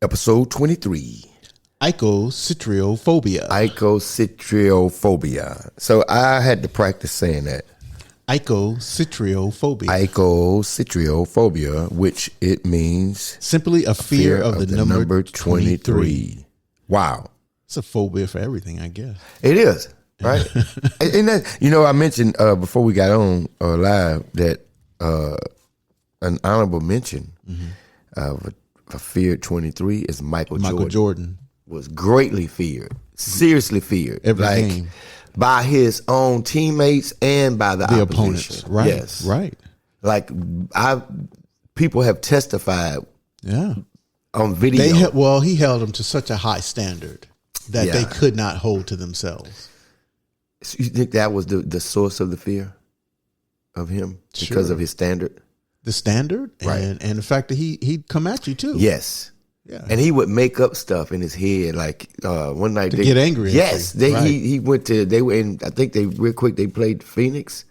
Episode 23. Eikositriophobia. Eikositriophobia. So I had to practice saying that. Eikositriophobia. Eikositriophobia, which it means simply a fear of the number 23. Wow. It's a phobia for everything, I guess. It is, right? And that, I mentioned before we got on live that an honorable mention of a feared 23 is Michael Jordan. Was greatly feared, seriously feared. Every game. By his own teammates and by the opponents. Right. Yes. Right. Like people have testified on video. He held them to such a high standard that they could not hold to themselves. So you think that was the source of the fear of him because of his standard? The standard? Right. And the fact that he'd come at you too. Yes. Yeah. And he would make up stuff in his head. Like one night to get angry. Yes. He went to, they were in, I think they played Phoenix.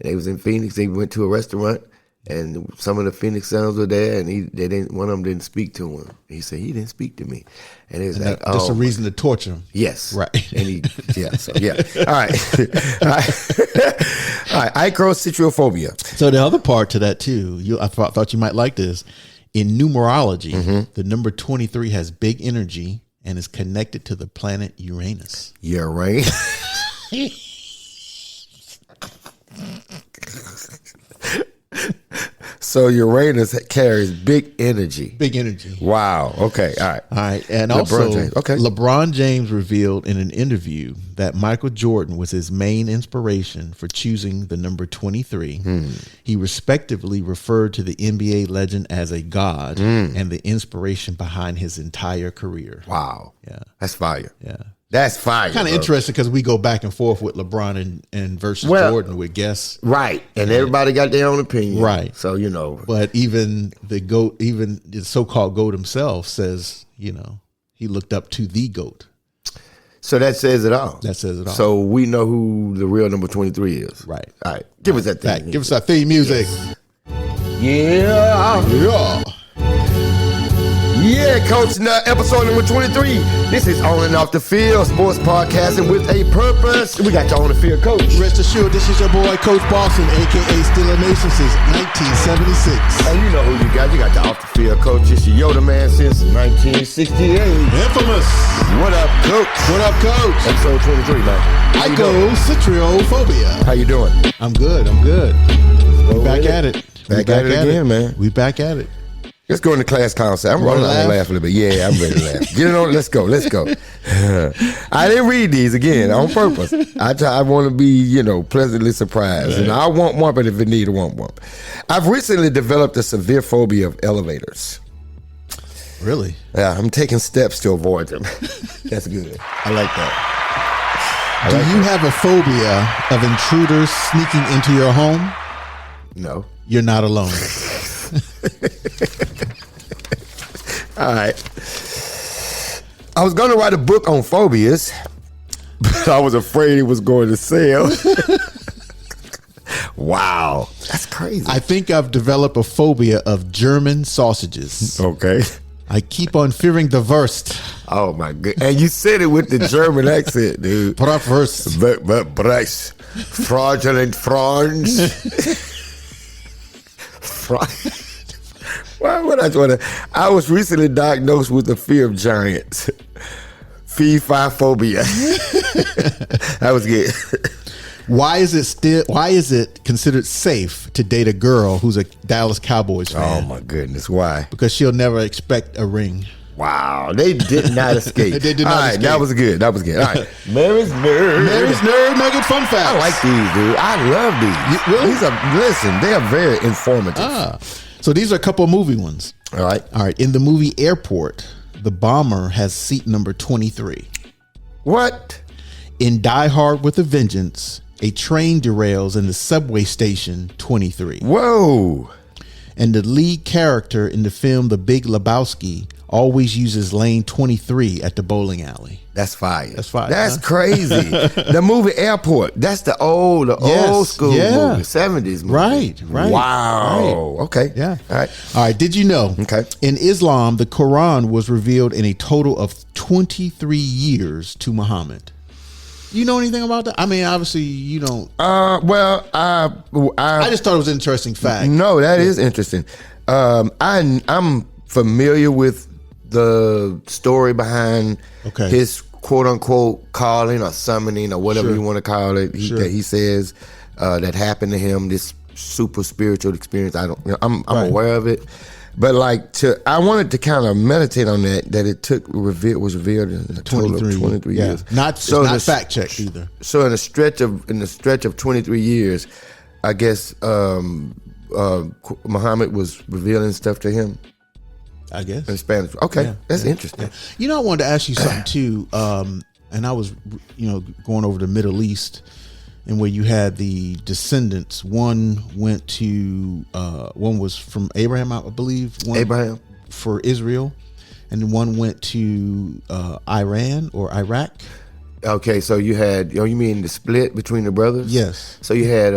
And they was in Phoenix. They went to a restaurant and some of the Phoenix Suns were there and one of them didn't speak to him. He said, he didn't speak to me. And it was like, just a reason to torture him. Yes. Right. And All right. All right. Eikositriophobia. So the other part to that too, I thought you might like this. In numerology, the number 23 has big energy and is connected to the planet Uranus. Yeah, right. So Uranus carries big energy. Big energy. Wow. Okay. All right. All right. And LeBron James revealed in an interview that Michael Jordan was his main inspiration for choosing the number 23. He respectively referred to the NBA legend as a god and the inspiration behind his entire career. Wow. Yeah. That's fire. Yeah. That's fire. Kind of interesting because we go back and forth with LeBron and versus Jordan with guests. Right. And everybody got their own opinion. Right. So, But even the GOAT, even the so-called GOAT himself says, he looked up to the GOAT. So that says it all. That says it all. So we know who the real number 23 is. Right. All right. Give us that thing. Give us that theme music. Yes. Yeah. Yeah, Coach, episode number 23. This is On and Off the Field, sports podcasting with a purpose. We got you on the field, Coach. Rest assured, this is your boy, Coach Boston, a.k.a. Steeler Nation since 1976. And you know who you got. You got the Off the Field Coach. It's your Yoda man since 1968. Infamous. What up, Coach? What up, Coach? Episode 23, man. How you doing? Eikositriophobia. How you doing? I'm good. We back at it. Back at it again, man. We back at it. Let's go into class council. I'm running out to laugh a little bit. Yeah, I'm ready to laugh. Get it on. Let's go. I didn't read these again on purpose. I want to be, pleasantly surprised. And I want one, but if it need, I want one. I've recently developed a severe phobia of elevators. Really? Yeah, I'm taking steps to avoid them. That's good. I like that. Do you have a phobia of intruders sneaking into your home? No. You're not alone. All right. I was going to write a book on phobias, but I was afraid it was going to sell. Wow. That's crazy. I think I've developed a phobia of German sausages. Okay. I keep on fearing the Wurst. Oh, my God. And you said it with the German accent, dude. Bratwurst. Breis. Fraudulent Franz. Why would I try to? I was recently diagnosed with the fear of giants. Fee-fi-phobia. That was good. Why is it considered safe to date a girl who's a Dallas Cowboys fan? Oh my goodness, why? Because she'll never expect a ring. Wow, they did not escape. They did not escape. That was good. All right. Mary's Nugget fun facts. I like these, dude. I love these. Really? Listen, they are very informative. So these are a couple of movie ones. All right. In the movie Airport, the bomber has seat number 23. What? In Die Hard with a Vengeance, a train derails in the subway station 23. Whoa. And the lead character in the film The Big Lebowski always uses lane 23 at the bowling alley. That's fire. That's fire. That's crazy. The movie Airport. That's the old school movie, 70s movie. Right. Wow. Right. Okay. Yeah. All right. Did you know? Okay. In Islam, the Quran was revealed in a total of 23 years to Muhammad. You know anything about that? I mean, obviously you don't. Well, I just thought it was an interesting fact. No, that is interesting. I'm familiar with the story behind his quote unquote calling or summoning or whatever you want to call it. That he says that happened to him. This super spiritual experience. I'm aware of it. But I wanted to kind of meditate on that it was revealed in a total of 23 years. Not fact checked either. So in a stretch of 23 years, I guess Muhammad was revealing stuff to him. I guess in Spanish. Okay, that's interesting. Yeah. I wanted to ask you something too. And I was, going over the Middle East. And where you had the descendants, one was from Abraham, I believe. Abraham for Israel, and one went to Iran or Iraq. Okay, so you had, you mean the split between the brothers? Yes. So you had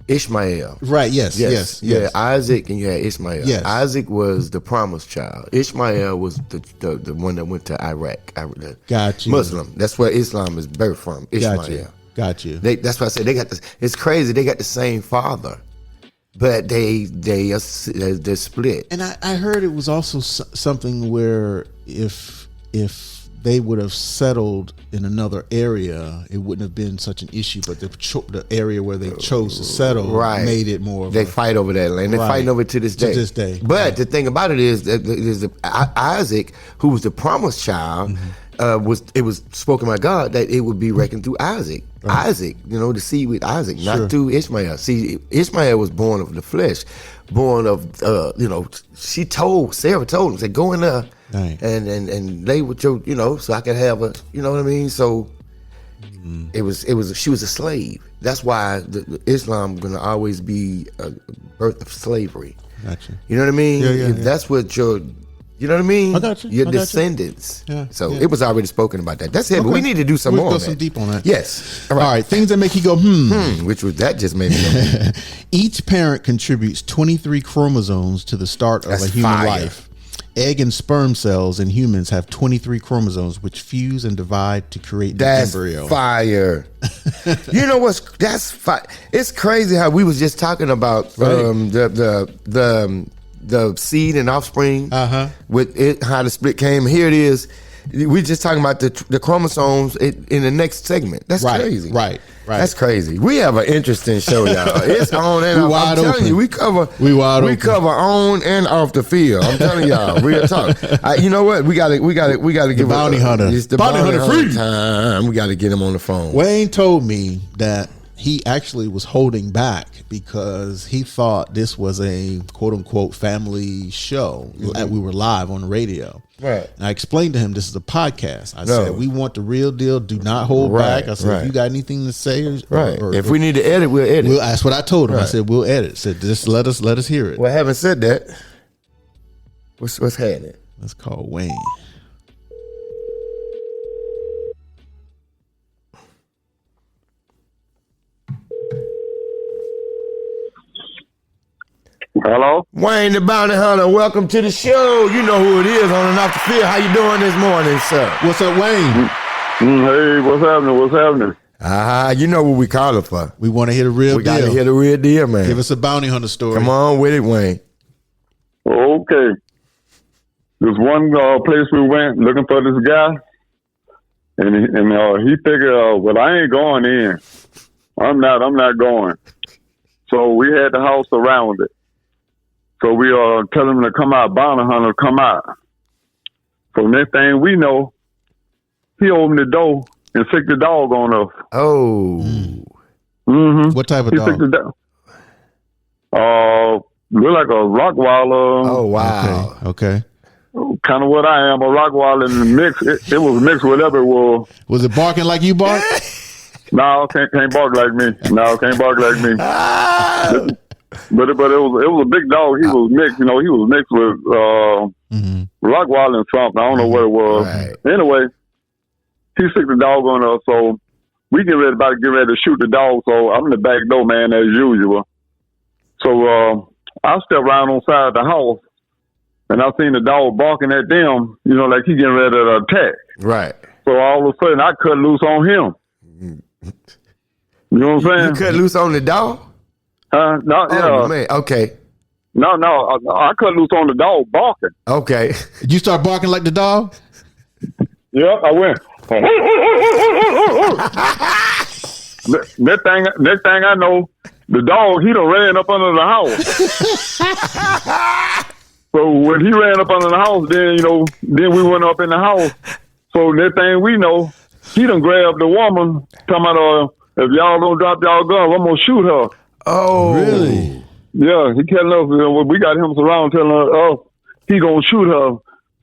Ishmael. Right. Yes. Yeah, Isaac, and you had Ishmael. Yes. Isaac was the promised child. Ishmael was the one that went to Iraq. Got you. Muslim. That's where Islam is birthed from. Ishmael. Got you. That's why I said they got this. It's crazy. They got the same father, but they're split. And I heard it was also something where if they would have settled in another area, it wouldn't have been such an issue. But the area where they chose to settle made it more. They fight over that land. They're fighting over it to this day. But the thing about it is that Isaac, who was the promised child, it was spoken by God that it would be reckoned through Isaac. Right. Isaac, the seed with Isaac, not through Ishmael. See, Ishmael was born of the flesh, born of Sarah told him, said, go in there. Right. And lay with your, so I could have a, you know what I mean? So she was a slave. That's why the Islam gonna always be a birth of slavery. Gotcha. You know what I mean? Yeah. That's what you know what I mean? I got you. Your descendants. Yeah. So it was already spoken about that. That's it. But we need to do some more. Go some deep on that. Yes. All right. Things that make you go that just made me go. Each parent contributes 23 chromosomes to the start of a human life. Egg and sperm cells in humans have 23 chromosomes, which fuse and divide to create the embryo. Fire. You know what's that's fire. It's crazy how we was just talking about the seed and offspring with it, how the split came. Here it is. We just talking about the chromosomes in the next segment. That's crazy. Right. That's crazy. We have an interesting show, y'all. It's on and off. I'm telling you, we cover on and off the field. I'm telling y'all, real talk. You know what? We got to give bounty hunter. It's the bounty hunter free time. We got to get him on the phone. Wayne told me that he actually was holding back because he thought this was a quote unquote family show. We were live on the radio. Right. And I explained to him this is a podcast. I said, we want the real deal. Do not hold back. I said, if you got anything to say, if we need to edit, we'll edit. That's what I told him. I said, we'll edit. I said, just let us hear it. Well, having said that, what's happening? Let's call Wayne. Hello? Wayne the Bounty Hunter, welcome to the show. You know who it is on and off the field. How you doing this morning, sir? What's up, Wayne? Hey, what's happening? You know what we call it for. We want to hear the real deal. We got to hear the real deal, man. Give us a bounty hunter story. Come on with it, Wayne. Okay. There's one place we went looking for this guy, and he figured, well, I ain't going in. I'm not going. So we had the house surrounded. So we tell him to come out, bounty hunter, come out. So next thing we know, he opened the door and sicked the dog on us. Oh. Mm-hmm. What type of he dog? Sicked the dog. Look like a Rottweiler. Oh, wow. Okay. Kind of what I am, a Rottweiler in the mix. It was mixed whatever it was. Was it barking like you bark? No, can't bark like me. No, can't bark like me. But it was a big dog. He was mixed. He was mixed with Rottweiler and something. I don't know what it was. Right. Anyway, he sicked the dog on us, so we get ready to shoot the dog. So I'm in the back door, man, as usual. So I step around on the side of the house, and I seen the dog barking at them. Like he getting ready to attack. Right. So all of a sudden, I cut loose on him. You know what I'm saying? You cut loose on the dog? No, Oh, man. Okay. No, I cut loose on the dog barking. Okay. You start barking like the dog? Yep, I went. Next thing I know, the dog, he done ran up under the house. So when he ran up under the house, then we went up in the house. So next thing we know, he done grabbed the woman, talking about, if y'all don't drop y'all guns, I'm going to shoot her. Oh. Really? Yeah, he telling us, we got him surrounded telling us, he going to shoot her.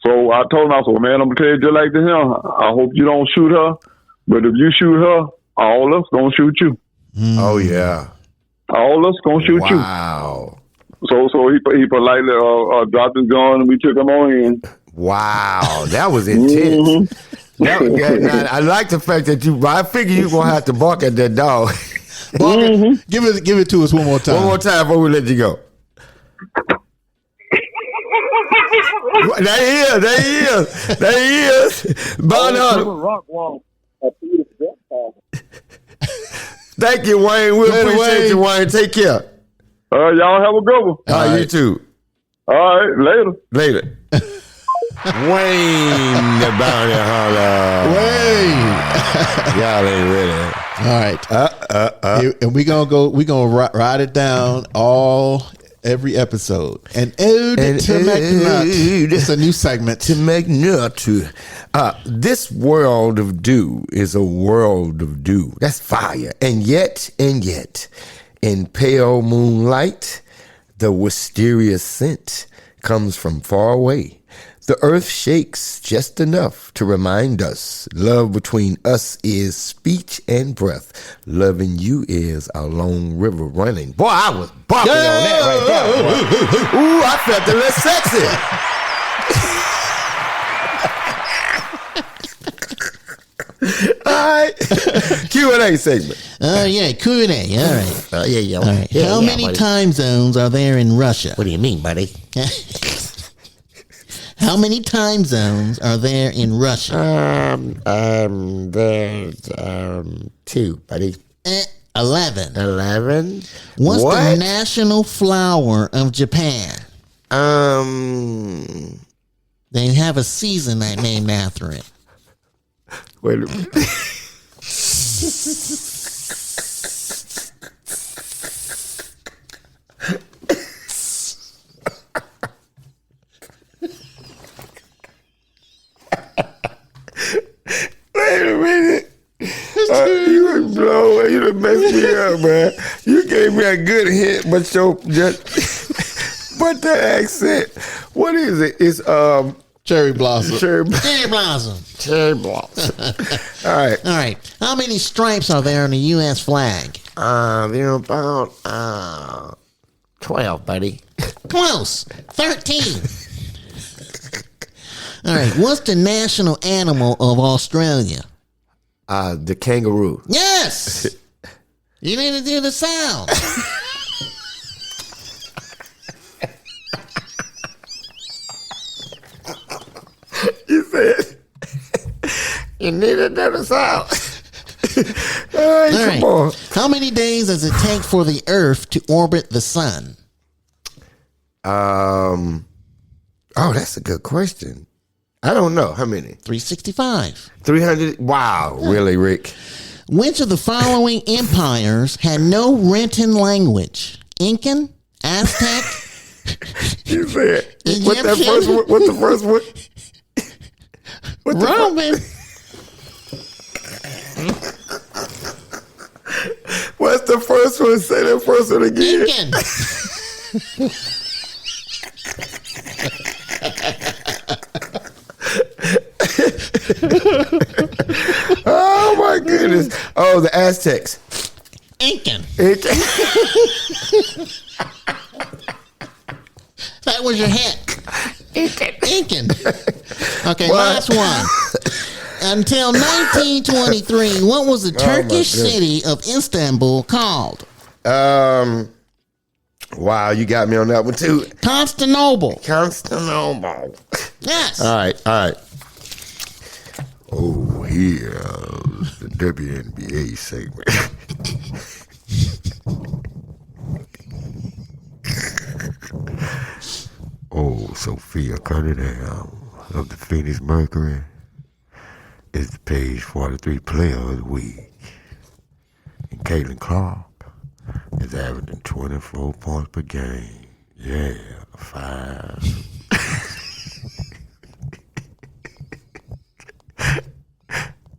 So I told him, I said, man, I'm going to tell you just like to him, I hope you don't shoot her, but if you shoot her, all of us going to shoot you. Oh, yeah. All of us going to shoot you. Wow. So he politely dropped his gun and we took him on in. Wow, that was intense. I like the fact that I figure you're going to have to bark at that dog. Give it to us one more time. One more time before we let you go. There he is. Bernard. Thank you, Wayne. We appreciate you, Wayne. Take care. Y'all have a good one. All right. You too. All right, later. Wayne, the bounty hunter. Wayne. Y'all ain't ready. All right. And we gonna ride it down every episode. An ode to McNutt. It's a new segment. To McNutt. This world of dew is a world of dew. That's fire. And yet, in pale moonlight, the mysterious scent comes from far away. The earth shakes just enough to remind us love between us is speech and breath. Loving you is a long river running. Boy, I was barking on that right there. Boy. Ooh, I felt a little sexy. All right. Q&A segment. Yeah, Q&A. All right. Yeah. All right. Yeah, How many buddy. time zones are there in Russia? What do you mean, buddy? How many time zones are there in Russia? There's 2, buddy. 11. 11. What's What? the national flower of Japan? They have a season named after it. Wait a minute. Wait a minute. You done messed me up, man. You gave me a good hint, but but the accent. What is it? It's Cherry blossom. Cherry blossom. Cherry blossom. All right. All right. How many stripes are there on the U.S. flag? They're about 12, buddy. Close. 13. All right. What's the national animal of Australia? The kangaroo. Yes. You need to do the sound. You said you need another sound. All right, come on. How many days does it take for the Earth to orbit the sun? Oh, that's a good question. I don't know. How many? 365. 300. Wow. Really, Rick? Which of the following empires had no written language? Incan, Aztec, You said. Egyptian? What's that first one? What's the first one? Roman. What's the first one? Say that first one again. Incan. Oh my goodness. Oh, the Aztecs. Incan. That was your hint. Incan. Okay, last one. Until 1923, what was the Turkish city of Istanbul called? Wow, you got me on that one too. Constantinople. Yes. All right. Oh, here's the WNBA segment. Oh, Sophia Cunningham of the Phoenix Mercury is the page 43 player of the week. And Caitlin Clark is averaging 24 points per game. Yeah, 5.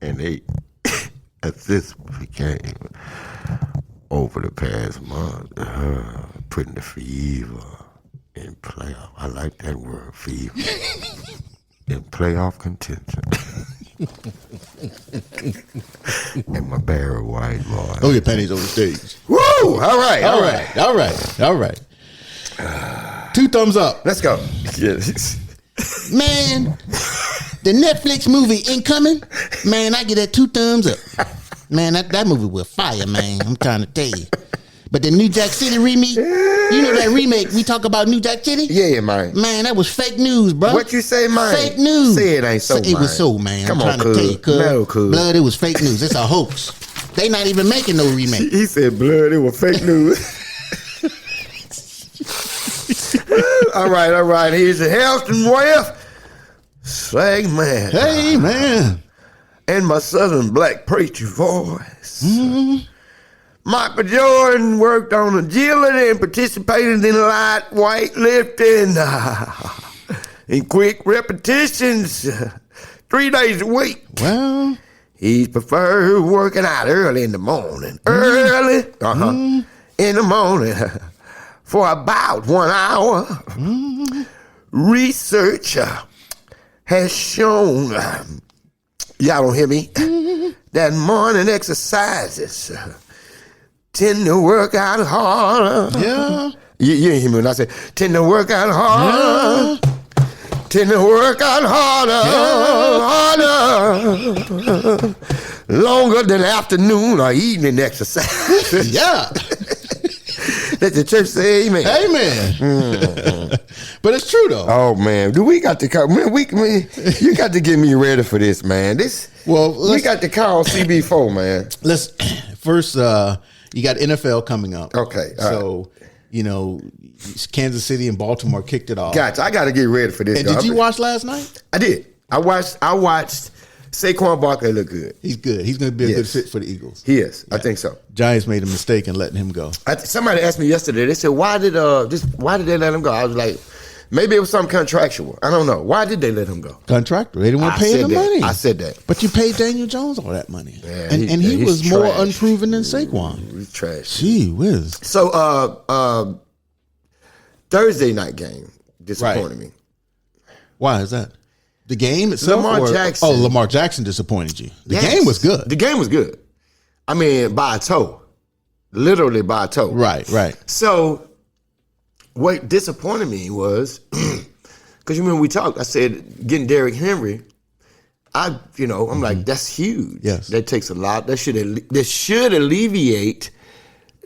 And 8 assists per game over the past month. Putting the fever in playoff. I like that word, fever. In playoff contention. And my Barry White boy. Oh, your panties on the stage. Woo! All right. 2 thumbs up. Let's go. Yes. Man, the Netflix movie Incoming, man, I get that 2 thumbs up. Man, that movie was fire, man. I'm trying to tell you. But the New Jack City remake, you know that remake we talk about New Jack City? Yeah, man. Man, that was fake news, bro. What you say, man? Fake news. Say it ain't so, It was so, man. Come I'm on, trying to tell you, cuz. No, cuz. Blood, it was fake news. It's a hoax. They not even making no remake. He said blood, it was fake news. All right. Here's the health and wealth segment. Hey, man. And my southern black preacher voice. Mm-hmm. Michael Jordan worked on agility and participated in light weightlifting in quick repetitions 3 days a week. Well, he preferred working out early in the morning. In the morning for about 1 hour. Research has shown, y'all don't hear me, that morning exercises tend to work out harder. Yeah. You ain't hear me when I said tend to work out harder. Yeah. Tend to work out harder. Longer than afternoon or evening exercise. Yeah. Let the church say amen. Amen. But it's true though. Oh man, do we got to call? Man, you got to get me ready for this, man. We got to call CB4, man. Let's first. You got NFL coming up. Okay, so you know, Kansas City and Baltimore kicked it off. Gotcha. I got to get ready for this. And did you watch last night? I did. I watched. Saquon Barkley look good. He's good. He's going to be a good fit for the Eagles. He is. Yeah. I think so. Giants made a mistake in letting him go. Somebody asked me yesterday. They said, "Why did they let him go?" I was like, maybe it was something contractual. I don't know. Why did they let him go? Contractual. They didn't want to pay him the money. I said that. But you paid Daniel Jones all that money, yeah, and he was trash. More unproven than Saquon. He's trash. Gee whiz. So Thursday night game disappointed me. Why is that? The game itself? Jackson. Oh, Lamar Jackson disappointed you. The game was good. The game was good. I mean, by a toe. Literally by a toe. Right. So what disappointed me was, because you remember we talked, I said getting Derrick Henry, I'm like, that's huge. Yes. That takes a lot. That should alleviate.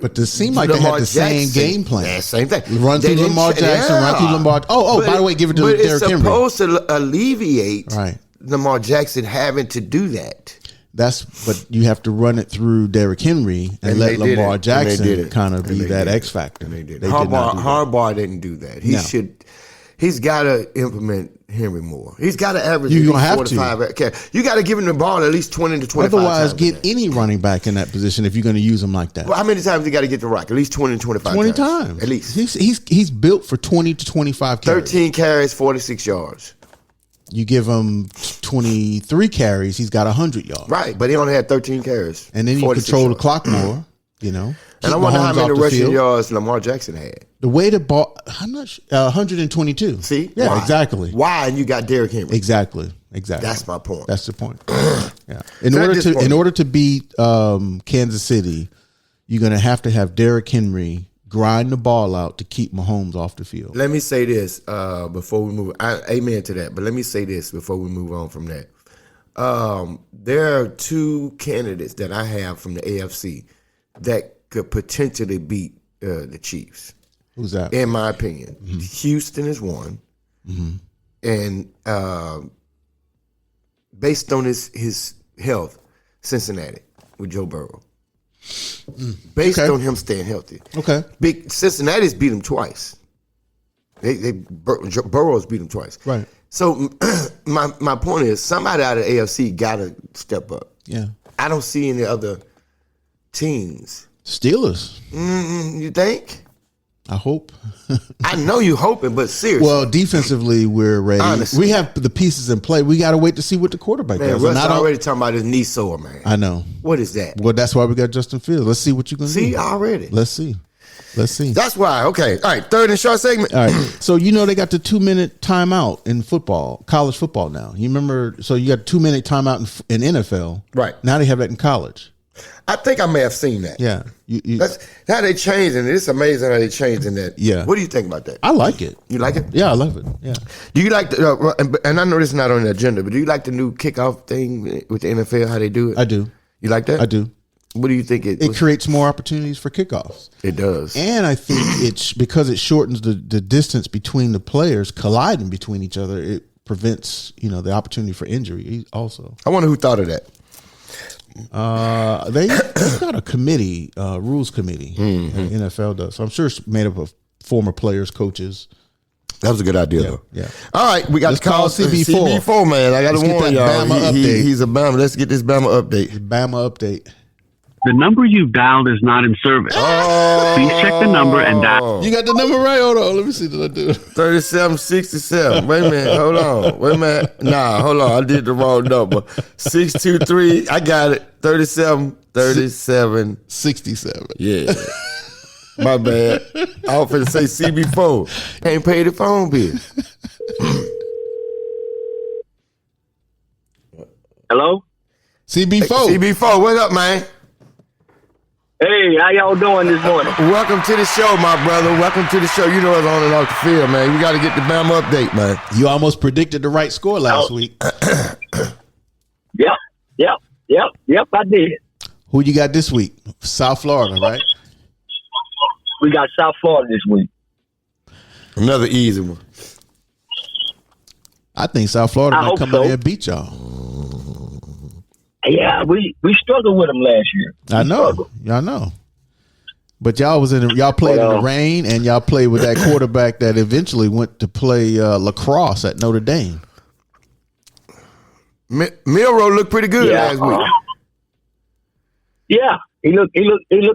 But it seemed like they had the same game plan. Yeah, same thing. Run through Lamar Jackson, run through Lamar. By the way, give it to Derrick Henry. But it's supposed to alleviate Lamar Jackson having to do that. But you have to run it through Derrick Henry and let Lamar Jackson kind of be that X factor. And they did. Harbaugh didn't do that. He's got to implement Henry more. He's got to average 4 to 5. You got to give him the ball at least 20 to 25 Otherwise, times. get any running back in that position if you're going to use him like that. Well, how many times you got to get the rock? At least 20 to 25 20 times. At least. He's built for 20 to 25 carries. 13 carries, 46 yards. You give him 23 carries, he's got 100 yards. Right, but he only had 13 carries. And then you control yards. The clock more, And I wonder how many rushing yards Lamar Jackson had. The way the ball, I'm not sure, 122. See? Yeah, why? Exactly. Why? And you got Derrick Henry. Exactly. That's my point. That's the point. Yeah. In order to beat Kansas City, you're going to have Derrick Henry grind the ball out to keep Mahomes off the field. Let me say this before we move. Amen to that. But let me say this before we move on from that. There are two candidates that I have from the AFC that could potentially beat the Chiefs. Who's that? In my opinion, Houston is one, and based on his health, Cincinnati with Joe Burrow. Based on him staying healthy. Okay. Cincinnati's beat him twice. Burrow's beat him twice. Right. So my point is, somebody out of the AFC got to step up. Yeah. I don't see any other teams. Steelers. You think? I hope. I know you hoping, but seriously. Well, defensively, we're ready. Honestly. We have the pieces in play. We got to wait to see what the quarterback Man, does. Russ already talking about his knee sore, man. I know. What is that? Well, that's why we got Justin Fields. Let's see what you can do. See, already. Let's see. That's why. Okay. All right. Third and short segment. All right. So, they got the 2-minute timeout in football, college football now. You remember? So, you got 2-minute timeout in NFL. Right. Now they have that in college. I think I may have seen that. Yeah. That's how they changed it. It's amazing how they changed that. Yeah. What do you think about that? I like it. You like it? Yeah, I love it. Yeah. Do you like and I know this is not on the agenda, but do you like the new kickoff thing with the NFL, how they do it? I do. You like that? I do. What do you think it creates more opportunities for kickoffs? It does. And I think it's because it shortens the distance between the players colliding between each other. It prevents, the opportunity for injury also. I wonder who thought of that. They've got a committee, rules committee. NFL does. So I'm sure it's made up of former players, coaches. That was a good idea, though. Yeah. All right, we got Let's to call CB4. CB4, man. I got to warn y'all. Bama update. He's a Bama. Let's get this Bama update. Bama update. The number you've dialed is not in service. Please check the number and dial. You got the number right? Hold on. Let me see. Did I do it? 3767. Wait a minute. Hold on. Wait a minute. Nah, hold on. I did the wrong number. 623. I got it. 37. 67. Yeah. My bad. I was finna say CB4. Ain't paid the phone bill. Hello? CB4. CB4, what up, man? Hey, how y'all doing this morning? Welcome to the show, my brother. Welcome to the show. You know it's on and off the field, man. We got to get the Bama update, man. You almost predicted the right score last week. Yep, I did. Who you got this week? South Florida, right? We got South Florida this week. Another easy one. I think South Florida might come in there and beat y'all. Yeah, we struggled with them last year. I know. But y'all played in the rain, and y'all played with that quarterback that eventually went to play lacrosse at Notre Dame. Milroe looked pretty good last week. Yeah, he looked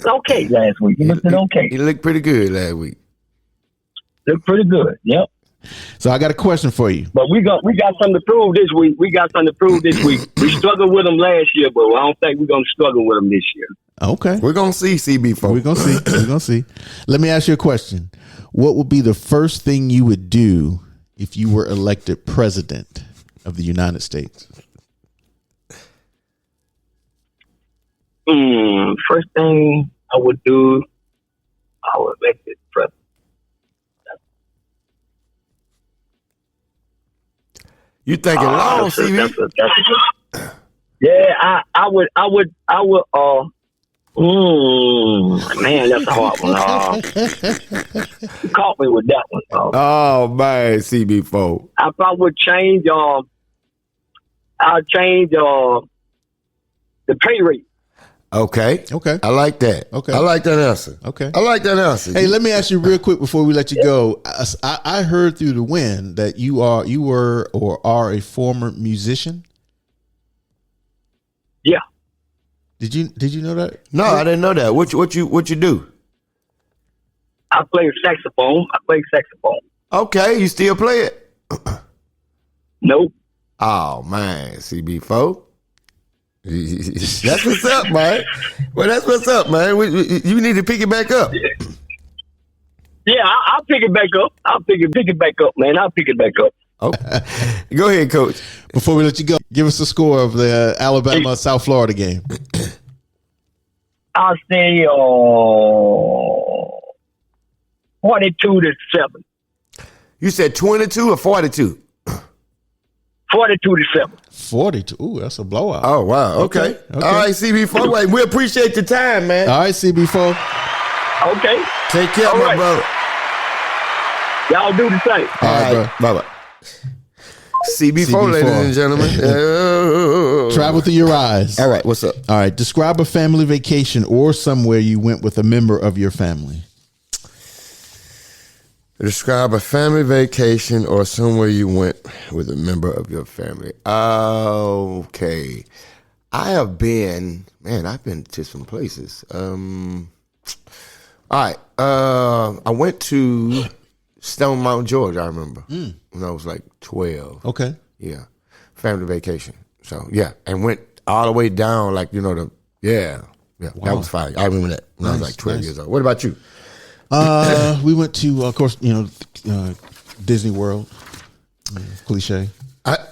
okay last week. He looked okay. He looked pretty good last week. Looked pretty good. Yep. So I got a question for you. But we got something to prove this week. We struggled with them last year, but I don't think we're gonna struggle with them this year. Okay. We're gonna see CB4. We're gonna see. Let me ask you a question. What would be the first thing you would do if you were elected president of the United States? First thing I would do, I would elected president. You thinking long, CB? Yeah, I would. Man, that's a hard one. You caught me with that one. Oh man, CB4. If I would change, I'll change the pay rate. Okay. I like that. Okay. I like that answer. Okay. I like that answer. Hey, let me ask you real quick before we let you go. I heard through the wind that you were or are a former musician. Yeah. Did you know that? No, I didn't know that. What you do? I play saxophone. Okay, you still play it? Nope. Oh man, CB4. That's what's up, man. Well, that's what's up, man. You need to pick it back up. Yeah, I'll pick it back up. Pick it back up, man. I'll pick it back up. Okay. Go ahead, Coach. Before we let you go, give us the score of the Alabama-South Florida game. I'll say 42 to 7. You said 22 or 42? 42 to 7. 42. Ooh, that's a blowout. Oh, wow. Okay. All right, CB4. Wait, we appreciate your time, man. All right, CB4. Okay. Take care, All my right. brother. Y'all do the same. All right, bro. Bye-bye. CB4, ladies and gentlemen. Travel through your eyes. All right, what's up? All right, describe a family vacation or somewhere you went with a member of your family. Describe a family vacation or somewhere you went with a member of your family. Okay. I've been to some places. All right. I went to Stone Mountain, Georgia, I remember, when I was like 12. Okay. Yeah. Family vacation. So, yeah. And went all the way down, like, wow. That was fire. I remember that when I was like 12 years old. What about you? We went to, of course, Disney World. Cliche.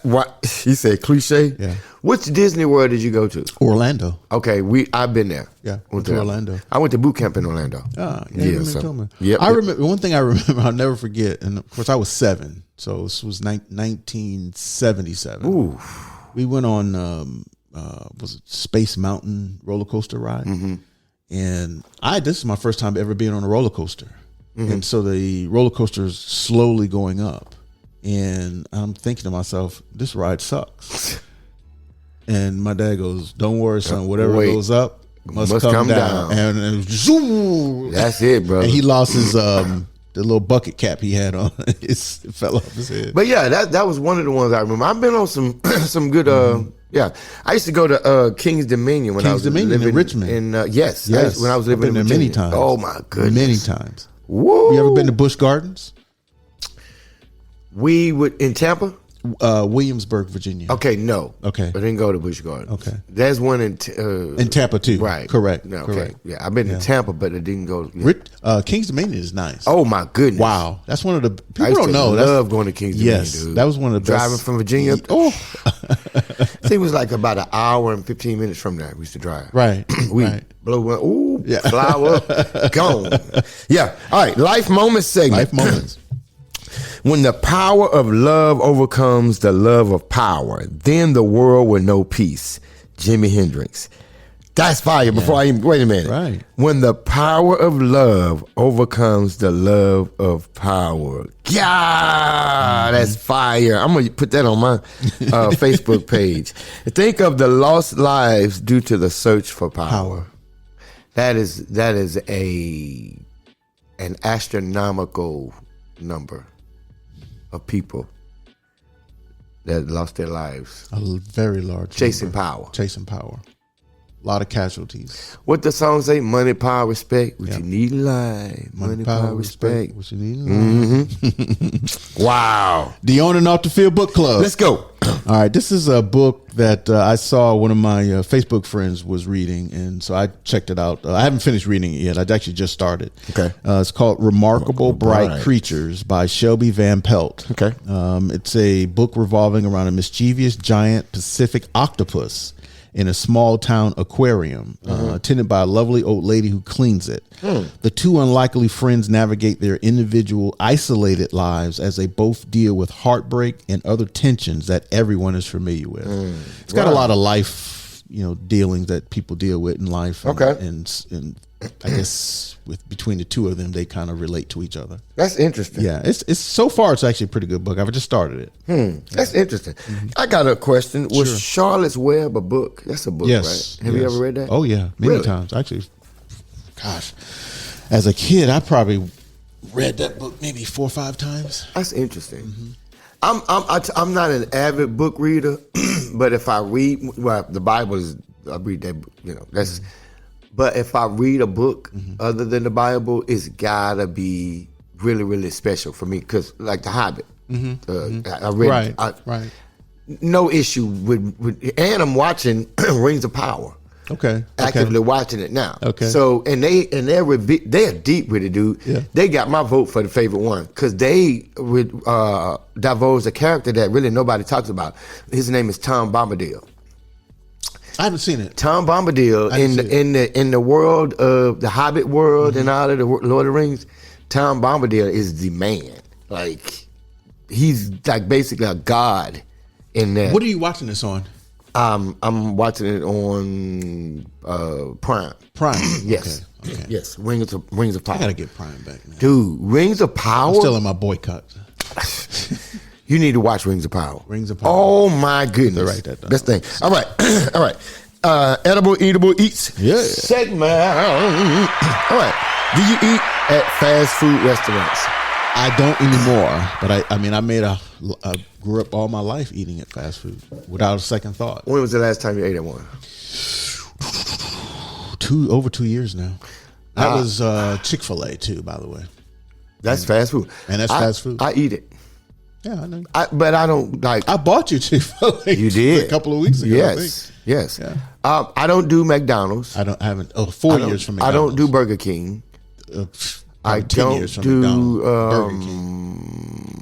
What you said? Cliche. Yeah. Which Disney World did you go to? Orlando. Okay, I've been there. Yeah, went to Orlando. I went to boot camp in Orlando. Told me. Yep. I remember one thing. I'll never forget, and of course, I was 7, so this was 1977. Ooh. We went on was it Space Mountain roller coaster ride. Mm-hmm. And this is my first time ever being on a roller coaster. Mm-hmm. And so the roller coaster is slowly going up. And I'm thinking to myself, this ride sucks. And my dad goes, don't worry, son. Whatever goes up must come down. And zoom. That's it, bro. And he lost his the little bucket cap he had on. It fell off his head. But yeah, that was one of the ones I remember. I've been on some good yeah. I used to go to King's Dominion when I was living in Richmond. Yes. When I was living in there Virginia. many times. Oh my goodness. Many times. Woo. You ever been to Busch Gardens? We would in Tampa? Williamsburg, Virginia. Okay, no. Okay. I didn't go to Busch Gardens. Okay. There's one in Tampa too. Right. Correct. No, okay. Correct. Yeah, I've been to Tampa, but I didn't go. Yeah. King's Dominion is nice. Oh my goodness! Wow, that's one of the people I used don't to know. Love going to King's Dominion. Yes, dude. that was one of the driving best. from Virginia. Oh, it was like about an hour and 15 minutes from there. We used to drive. Right. We right. blow one. Ooh, yeah. Flower up, gone. Yeah. All right. Life moments segment. Life moments. When the power of love overcomes the love of power, then the world will know peace. Jimi Hendrix. That's fire. Before I even, wait a minute. Right. When the power of love overcomes the love of power. Yeah, that's fire. I'm going to put that on my Facebook page. Think of the lost lives due to the search for power. That is an astronomical number of people that lost their lives. A very large chasing number. Power. Chasing power. A lot of casualties. What the song say? Money, power, respect. What you need in life. Money, power, respect. What you need in life. Wow. The On and Off the Field Book Club. Let's go. All right. This is a book that I saw one of my Facebook friends was reading, and so I checked it out. I haven't finished reading it yet. I actually just started. Okay. It's called Remarkable Bright Creatures by Shelby Van Pelt. Okay. It's a book revolving around a mischievous giant Pacific octopus in a small town aquarium, attended by a lovely old lady who cleans it. The two unlikely friends navigate their individual, isolated lives as they both deal with heartbreak and other tensions that everyone is familiar with. It's got a lot of life, dealings that people deal with in life. And I guess between the two of them, they kind of relate to each other. That's interesting. Yeah, it's so far it's actually a pretty good book. I've just started it. That's interesting. I got a question. Was Charlotte's Web a book? That's a book, yes, right? Have you ever read that? Oh yeah, many times. Actually, gosh, as a kid, I probably read that book maybe 4 or 5 times. That's interesting. I'm not an avid book reader, but if I read, the Bible is, I read that book, that's. But if I read a book other than the Bible, it's gotta be really, really special for me. Because like The Hobbit, I read. Right. No issue with, and I'm watching Rings of Power. Okay. Actively watching it now. Okay. So they're deep with it, dude. Yeah. They got my vote for the favorite one because they would divulge a character that really nobody talks about. His name is Tom Bombadil. I haven't seen it. Tom Bombadil in the world of the Hobbit world and all of the Lord of the Rings. Tom Bombadil is the man. Like, he's like basically a god in that. What are you watching this on? I'm watching it on Prime. Yes. Okay. Yes. Rings of Power. I gotta get Prime back, man. Dude, Rings of Power. I'm still in my boycott. You need to watch Rings of Power. Rings of Power. Oh my goodness. Write that down. Best thing. All right. All right. Edible, eatable eats. Yeah. Segment. All right. Do you eat at fast food restaurants? I don't anymore, but I grew up all my life eating at fast food without a second thought. When was the last time you ate at one? Over 2 years now. That was Chick-fil-A too, by the way. That's fast food. And that's fast food. I eat it. Yeah, I know. But I don't like. I bought you Chick-fil-A. You did a couple of weeks ago. Yes. Yes. Yeah. I don't do McDonald's. I haven't. 4 years from McDonald's. I don't do Burger King. I don't do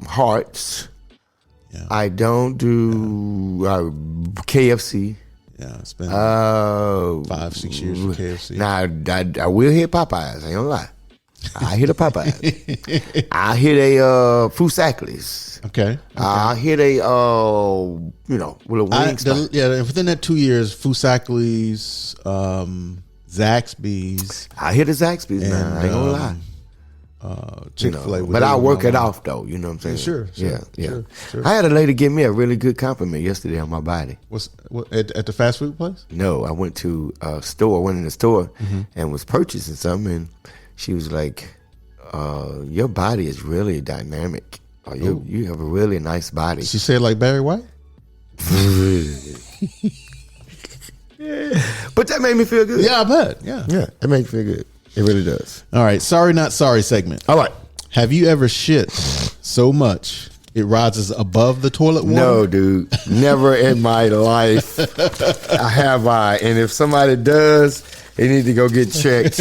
Hearts. Yeah. I don't do KFC. Yeah, it's been 5-6 years for KFC. Now I will hit Popeyes. I ain't gonna lie. I hit a Popeyes. I hit a Fusaklis. Okay. I hit a with a wing spot. Within that 2 years, Fusaklis, Zaxby's. I hit a Zaxby's, man. I ain't gonna lie. Chick-fil-A, but I work it off though. You know what I'm saying? Sure. Yeah. Sure. I had a lady give me a really good compliment yesterday on my body. What at the fast food place? No, I went to a store. Went in the store and was purchasing something, and she was like, "Your body is really dynamic. You have a really nice body." Did she say it like Barry White? But that made me feel good. Yeah, I bet. Yeah, that made me feel good. It really does. All right, sorry not sorry segment. All right. Have you ever shit so much it rises above the toilet water? No, dude. Never in my life have I. And if somebody does, they need to go get checked.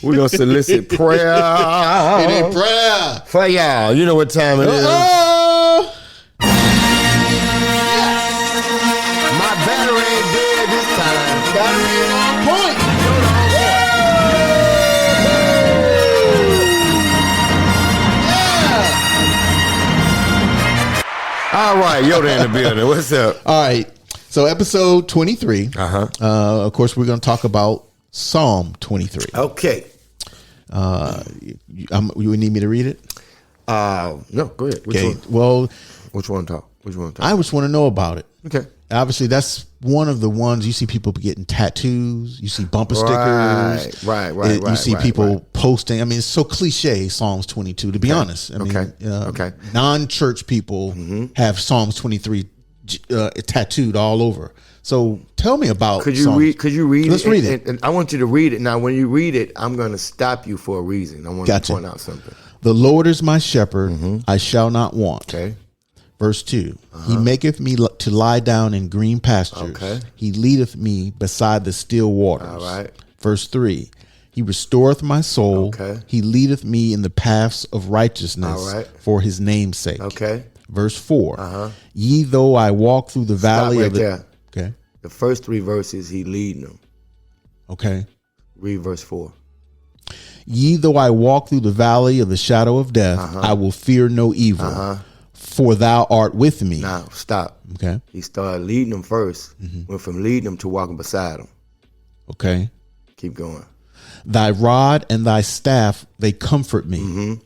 We're going to solicit prayer. We need prayer. For y'all. You know what time it is. My battery ain't dead this time. Battery is on point. All right, Yoda in the building. What's up? All right. So episode 23. Of course, we're going to talk about Psalm 23. Okay. You need me to read it? No, go ahead. Which one? Well, Which one to talk? I just want to know about it. Okay. Obviously, that's one of the ones you see people getting tattoos. You see bumper stickers. Right. You see people posting. I mean, it's so cliche, Psalms 22, to be honest. I mean, non-church people have Psalms 23 tattooed all over. So tell me about Could you read Let's read it. And I want you to read it. Now, when you read it, I'm going to stop you for a reason. I want to point out something. The Lord is my shepherd. I shall not want. Okay. Verse 2, He maketh me to lie down in green pastures. Okay. He leadeth me beside the still waters. All right. Verse 3, He restoreth my soul. Okay. He leadeth me in the paths of righteousness All right. for His name's sake. Okay. Verse 4, Ye though I walk through the valley Stop of the... there. Okay. The first 3 verses, He leading them. Okay. Read verse 4. Ye though I walk through the valley of the shadow of death, I will fear no evil. For thou art with me. Now, stop. Okay. He started leading them first. Went from leading them to walking beside them. Okay. Keep going. Thy rod and thy staff, they comfort me.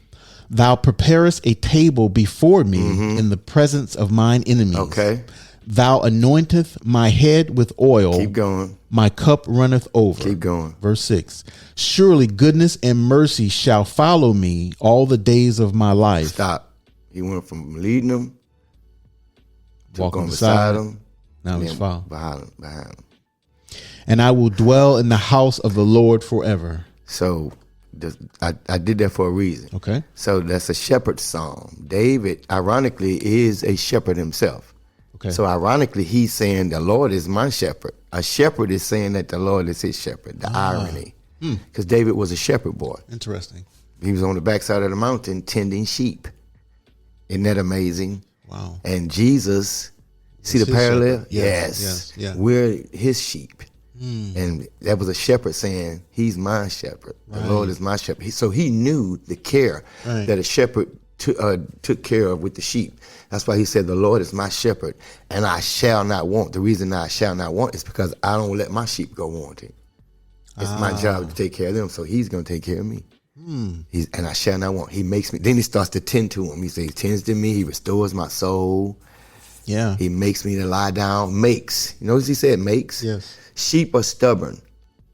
Thou preparest a table before me in the presence of mine enemies. Okay. Thou anointeth my head with oil. Keep going. My cup runneth over. Keep going. Verse 6. Surely goodness and mercy shall follow me all the days of my life. Stop. He went from leading them to walking going beside them. them. Now he's following. Behind them. And I will dwell in the house of the Lord forever. So I did that for a reason. Okay. So that's a shepherd psalm. David, ironically, is a shepherd himself. Okay. So ironically, he's saying the Lord is my shepherd. A shepherd is saying that the Lord is his shepherd. The irony. Because David was a shepherd boy. Interesting. He was on the backside of the mountain tending sheep. Isn't that amazing? Wow. And Jesus, see the parallel? Yes. We're his sheep. And that was a shepherd saying, he's my shepherd. The Lord is my shepherd. So he knew the care that a shepherd took care of with the sheep. That's why he said, the Lord is my shepherd, and I shall not want. The reason I shall not want is because I don't let my sheep go wanting. It's my job to take care of them, so he's going to take care of me. And I shall not want. He makes me. Then he starts to tend to him. He says, he tends to me. He restores my soul. Yeah. He makes me to lie down. Makes. You notice he said makes? Yes. Sheep are stubborn.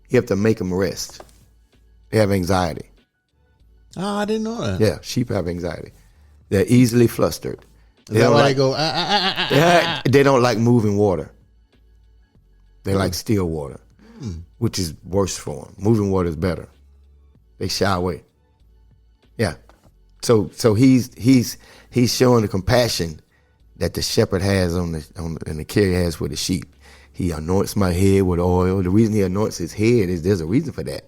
You have to make them rest. They have anxiety. Oh, I didn't know that. Yeah, sheep have anxiety. They're easily flustered. Is that why they go, They don't like moving water. They like still water, which is worse for them. Moving water is better. They shy away. Yeah. So he's showing the compassion that the shepherd has and the care he has for the sheep. He anoints my head with oil. The reason he anoints his head is there's a reason for that.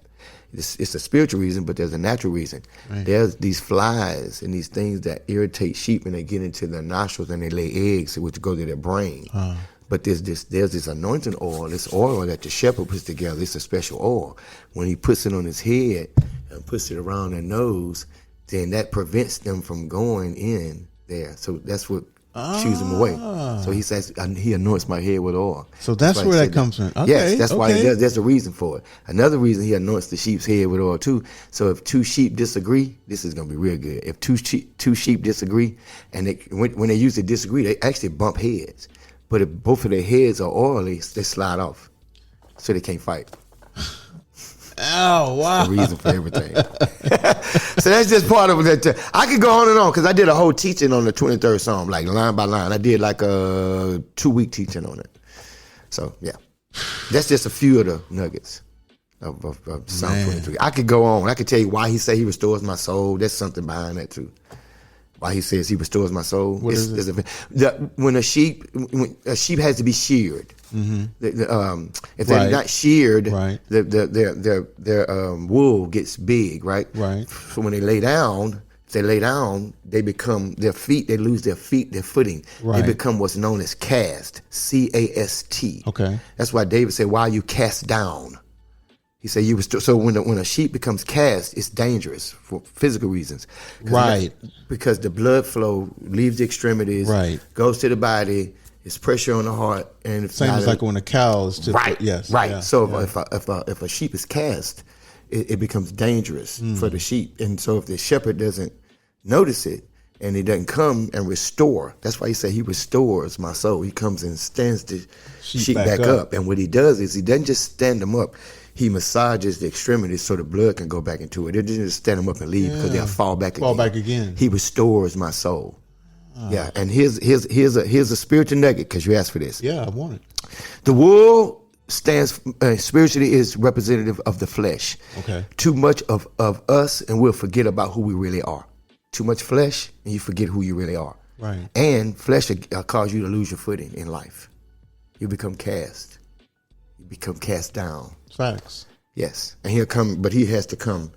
It's a spiritual reason, but there's a natural reason. Right. There's these flies and these things that irritate sheep, and they get into their nostrils and they lay eggs, which go to their brain. But there's this anointing oil, this oil that the shepherd puts together. It's a special oil. When he puts it on his head and puts it around their nose, then that prevents them from going in there. So that's what shooes them away. So he says, he anoints my head with oil. So that's where that comes from. Okay, yes, that's why he does. There's a reason for it. Another reason he anoints the sheep's head with oil too. So if two sheep disagree, this is going to be real good. If two sheep disagree, and when they usually disagree, they actually bump heads. But if both of their heads are oily, they slide off, so they can't fight. Oh, wow. That's the reason for everything. So that's just part of it. I could go on and on because I did a whole teaching on the 23rd Psalm, like line by line. I did like a 2-week teaching on it. So, yeah. That's just a few of the nuggets of Psalm 23. I could go on. I could tell you why he said he restores my soul. There's something behind that, too. Why he says he restores my soul. What is it? When a sheep has to be sheared. Mm-hmm. If they're not sheared, their wool gets big, right? Right. So when they lay down, they become their feet. They lose their footing. Right. They become what's known as cast, C-A-S-T. Okay. That's why David said, "Why are you cast down?" He said, "You restore." So when a sheep becomes cast, it's dangerous for physical reasons, right? Because the blood flow leaves the extremities, right, goes to the body. It's pressure on the heart, and same as like when a cow is right. Yes, right. Yeah, so if a sheep is cast, it becomes dangerous for the sheep, and so if the shepherd doesn't notice it and he doesn't come and restore, that's why he said he restores my soul. He comes and stands the sheep back up, and what he does is he doesn't just stand them up. He massages the extremities so the blood can go back into it. It doesn't just stand them up and leave because they'll fall back again. He restores my soul. Yeah, and here's a spiritual nugget because you asked for this. Yeah, I want it. The wool stands spiritually is representative of the flesh. Okay. Too much of us, and we'll forget about who we really are. Too much flesh, and you forget who you really are. Right. And flesh will cause you to lose your footing in life. You become cast. You become cast down. Facts. Yes, and he'll come, but he has to come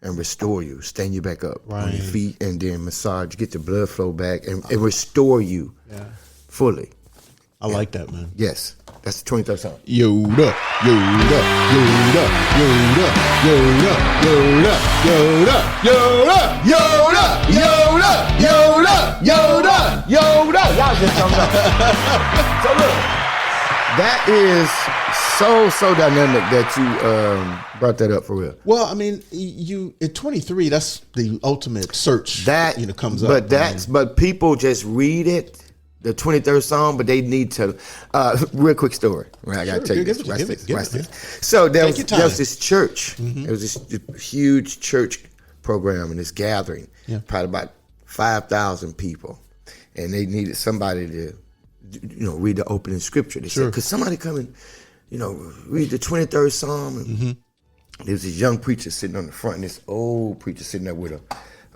and restore you, stand you back up on your feet, and then massage, get the blood flow back, and restore you fully. I like that, man. Yes, that's the 23rd Psalm. Yoda, Yoda, Yoda, Yoda, Yoda, Yoda, Yoda, Yoda, Yoda, Yoda, Yoda, Yoda, Yoda. Y'all just jumped up. So look, that is so dynamic that you brought that up for real. Well, I mean, you at 23, that's the ultimate search that comes up. But but people just read it, the 23rd Psalm, but they need to. Real quick story. Right, I gotta tell you this. Watch this. So there was this church. Mm-hmm. It was this huge church program and this gathering. Yeah. Probably about 5,000 people, and they needed somebody to, read the opening scripture. They said, "Could somebody come and, read the 23rd Psalm?" And there was this young preacher sitting on the front, and this old preacher sitting there with a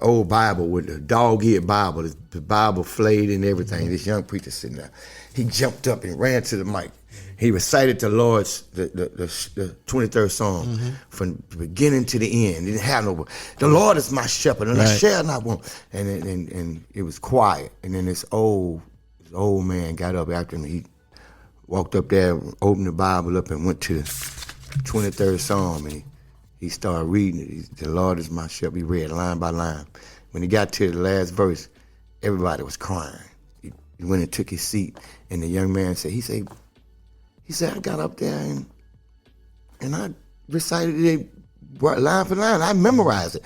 old Bible, with a dog-eared Bible, the Bible flayed and everything. This young preacher sitting there. He jumped up and ran to the mic. He recited the Lord's, the 23rd Psalm from the beginning to the end. He didn't have no, the Lord is my shepherd, and I shall not want. And it was quiet. And then this old man got up after him. He walked up there, opened the Bible up, and went to the 23rd Psalm, and he started reading it. The Lord is my shepherd. He read line by line. When he got to the last verse, everybody was crying. He went and took his seat, and the young man said, he said, I got up there and I recited it line for line. I memorized it.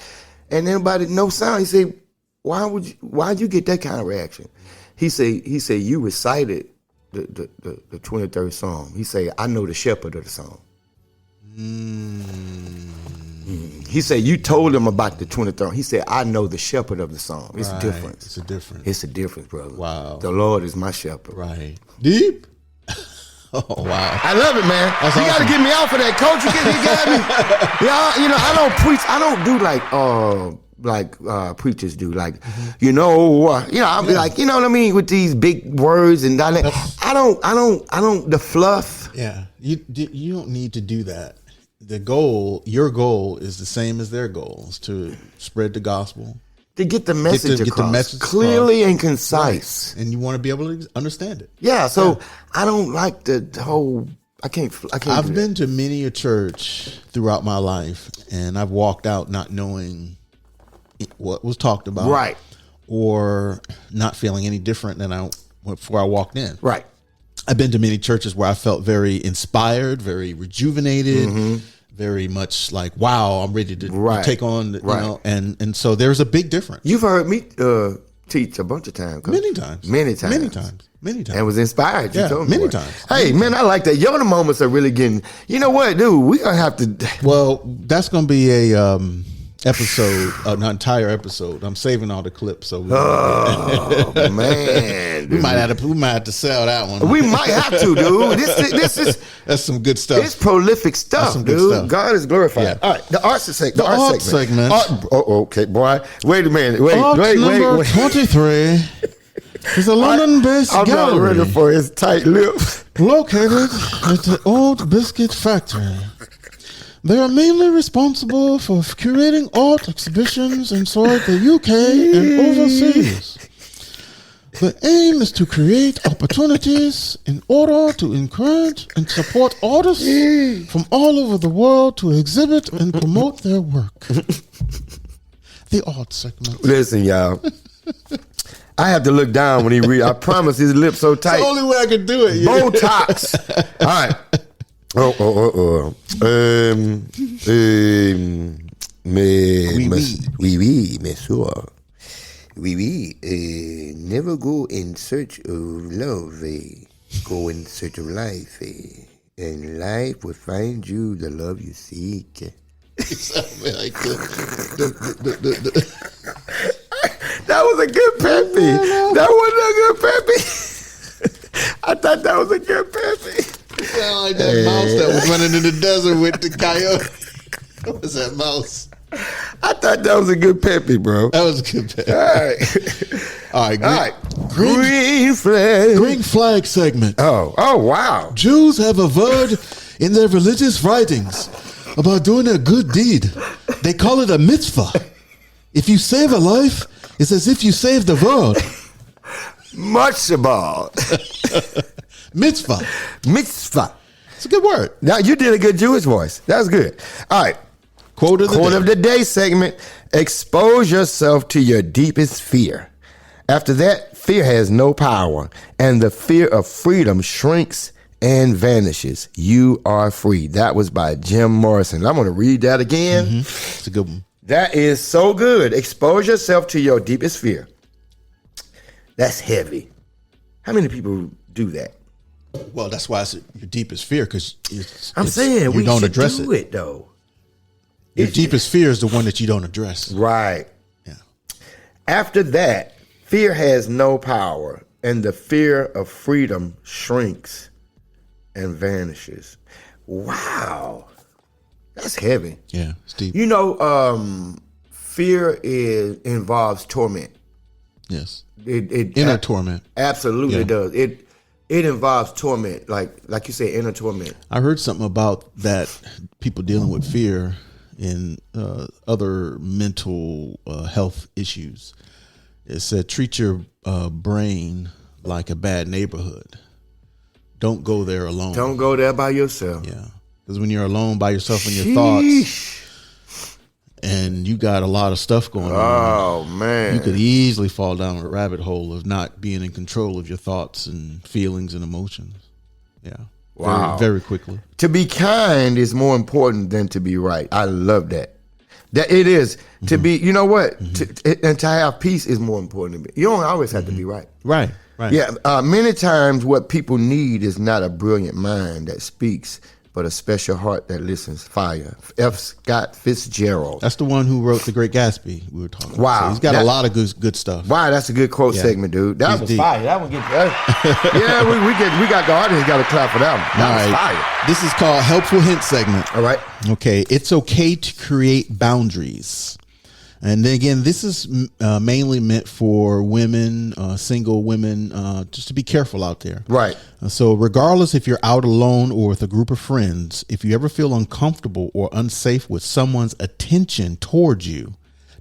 And everybody, no sound. He said, why'd you get that kind of reaction? He said, you recited the 23rd Psalm. He said, I know the shepherd of the song. He said, you told him about the 23rd. He said, I know the shepherd of the song. It's a difference. It's a difference. It's a difference, brother. Wow. The Lord is my shepherd. Right. Deep. Oh, wow. I love it, man. That's you awesome. got to get me out for that, coach. You got me. Yeah, I don't preach. I don't do like preachers do. Like, I'll be like, you know what I mean, with these big words and dialect. I don't, the fluff. Yeah. You don't need to do that. Your goal is the same as their goals, to spread the gospel. To get the message across. Get the message clearly and concise. Right. And you want to be able to understand it. Yeah, so I don't like the whole, I can't. I've been to many a church throughout my life, and I've walked out not knowing what was talked about. Right. Or not feeling any different than before I walked in. Right. I've been to many churches where I felt very inspired, very rejuvenated, very much like, wow, I'm ready to take on, and so there's a big difference. You've heard me teach a bunch of times. Many times. And was inspired. You told me many times. Hey, man, I like that. Yoda moments are really getting, you know what, dude, we're going to have to. Well, that's going to be an entire episode. I'm saving all the clips. So man. we might have to sell that one. We might have to, dude. This is that's some good stuff. It's prolific stuff, some dude. good stuff. God is glorified. Yeah. All right, the art segment. The art segment. Okay, boy. Wait a minute. Art number 23 is a London-based I'm gallery. not ready for his tight lips. Located at the Old Biscuit Factory. They are mainly responsible for curating art exhibitions inside the UK and overseas. The aim is to create opportunities in order to encourage and support artists from all over the world to exhibit and promote their work. The art segment. Listen, y'all. I have to look down when he read. I promise his lips so tight. It's the only way I can do it. Botox. All right. Monsieur. Never go in search of love. Go in search of life. And life will find you the love you seek. That was a good peppy. That wasn't a good peppy. I thought that was a good peppy. You sound like that mouse that was running in the desert with the coyote. What was that mouse? I thought that was a good peppy, bro. That was a good peppy. All right. Green flag. Green flag segment. Oh, wow. Jews have averred in their religious writings about doing a good deed. They call it a mitzvah. If you save a life, it's as if you saved the world. Mutzbah. Mitzvah. Mitzvah. It's a good word. Now, you did a good Jewish voice. That was good. All right. Quote of the day segment. Expose yourself to your deepest fear. After that, fear has no power, and the fear of freedom shrinks and vanishes. You are free. That was by Jim Morrison. I'm going to read that again. It's a good one. That is so good. Expose yourself to your deepest fear. That's heavy. How many people do that? Well, that's why it's your deepest fear, because I'm saying we don't should address do it though. Your deepest fear is the one that you don't address. Right. Yeah. After that, fear has no power, and the fear of freedom shrinks and vanishes. Wow. That's heavy. Yeah, it's deep. You know, fear involves torment. Yes. Inner torment. Absolutely does. It involves torment, like you say, inner torment. I heard something about that, people dealing with fear and other mental health issues. It said treat your brain like a bad neighborhood. don't go there alone. Don't go there by yourself. Yeah, because when you're alone by yourself in your thoughts, and you got a lot of stuff going on. Oh man, you could easily fall down a rabbit hole of not being in control of your thoughts and feelings and emotions. Yeah. Wow. Very quickly. To be kind is more important than to be right. I love that. That it is to be. You know what? And to have peace is more important to me. You don't always have to be right. Right. Yeah. Many times, what people need is not a brilliant mind that speaks, but a special heart that listens. Fire. F. Scott Fitzgerald. That's the one who wrote The Great Gatsby we were talking about. Wow. So he's got a lot of good stuff. Wow, that's a good quote segment, dude. That was deep. fire. That one gets yeah, we got the audience got to clap for that one. That was fire. This is called Helpful Hint segment. All right. Okay. It's okay to create boundaries. And then again, this is mainly meant for women, single women, just to be careful out there. Right. So regardless if you're out alone or with a group of friends, if you ever feel uncomfortable or unsafe with someone's attention towards you,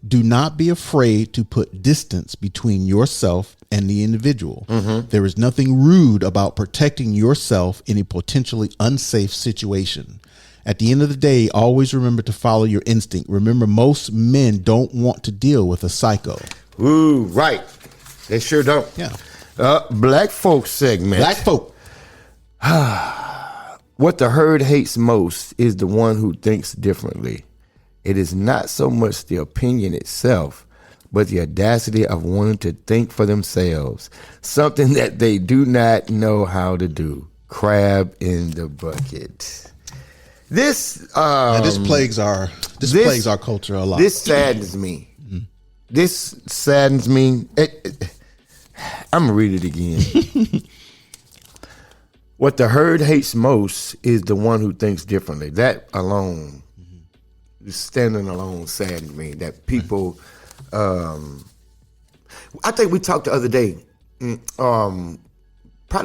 do not be afraid to put distance between yourself and the individual. There is nothing rude about protecting yourself in a potentially unsafe situation. At the end of the day, always remember to follow your instinct. Remember, most men don't want to deal with a psycho. Ooh, right. They sure don't. Yeah. Black folk segment. Black folk. What the herd hates most is the one who thinks differently. It is not so much the opinion itself, but the audacity of wanting to think for themselves, something that they do not know how to do. Crab in the bucket. This plagues our culture a lot. This saddens me. This saddens me. I'm gonna read it again. What the herd hates most is the one who thinks differently. That alone, standing alone, saddens me. That people, I think we talked the other day, probably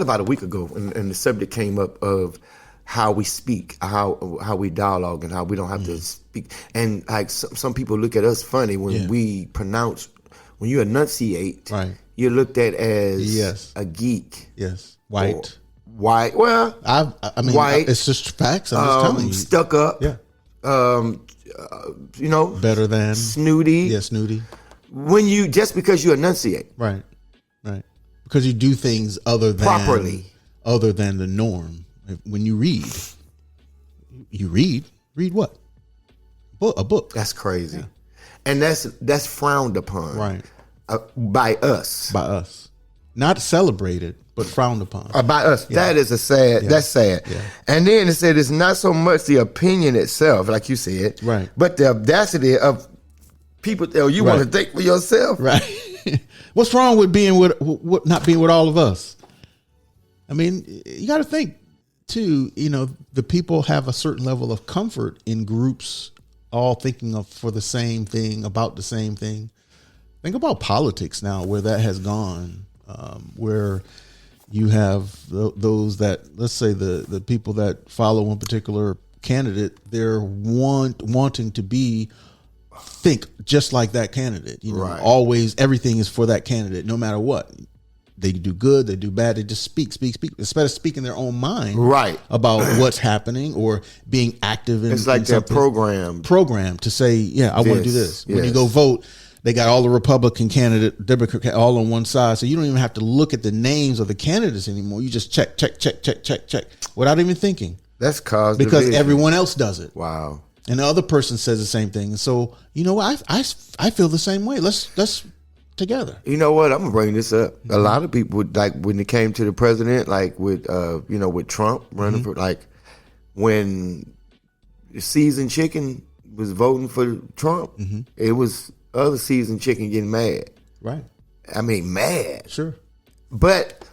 about a week ago, and the subject came up of how we speak, how we dialogue, and how we don't have to speak. And like some people look at us funny when we pronounce, when you enunciate, you're looked at as a geek. Yes, white. White. Well, I mean, white. It's just facts. I'm just telling you. Stuck up. Yeah. You know. Better than. Snooty. Yeah, snooty. When you, just because you enunciate. Right. Because you do things properly. Other than the norm. When you read what? A book. That's crazy. Yeah. And that's frowned upon. Right. By us. Not celebrated, but frowned upon. By us. Yeah. That is that's sad. Yeah. And then it said it's not so much the opinion itself, like you said, right, but the audacity of people tell you want to think for yourself. Right. What's wrong with not being with all of us? I mean, you got to think too, the people have a certain level of comfort in groups all thinking for the same thing, about the same thing. Think about politics now, where that has gone, where you have those that, let's say the people that follow one particular candidate, they're wanting to think just like that candidate. Right. Always everything is for that candidate, no matter what. They do good, they do bad, they just speak, instead of speaking their own mind about what's happening or being active in it's like they're programmed to say, I want to do this. Yes. When you go vote, they got all the Republican candidate, Democrat all on one side, so you don't even have to look at the names of the candidates anymore. You just check without even thinking. That's because division. Everyone else does it. Wow. And the other person says the same thing. And so, I feel the same way. Let's together. You know what? I'm gonna bring this up. A lot of people, like when it came to the president, like with with Trump running for, like when seasoned chicken was voting for Trump, it was other seasoned chicken getting mad. Right. I mean, mad. Sure. But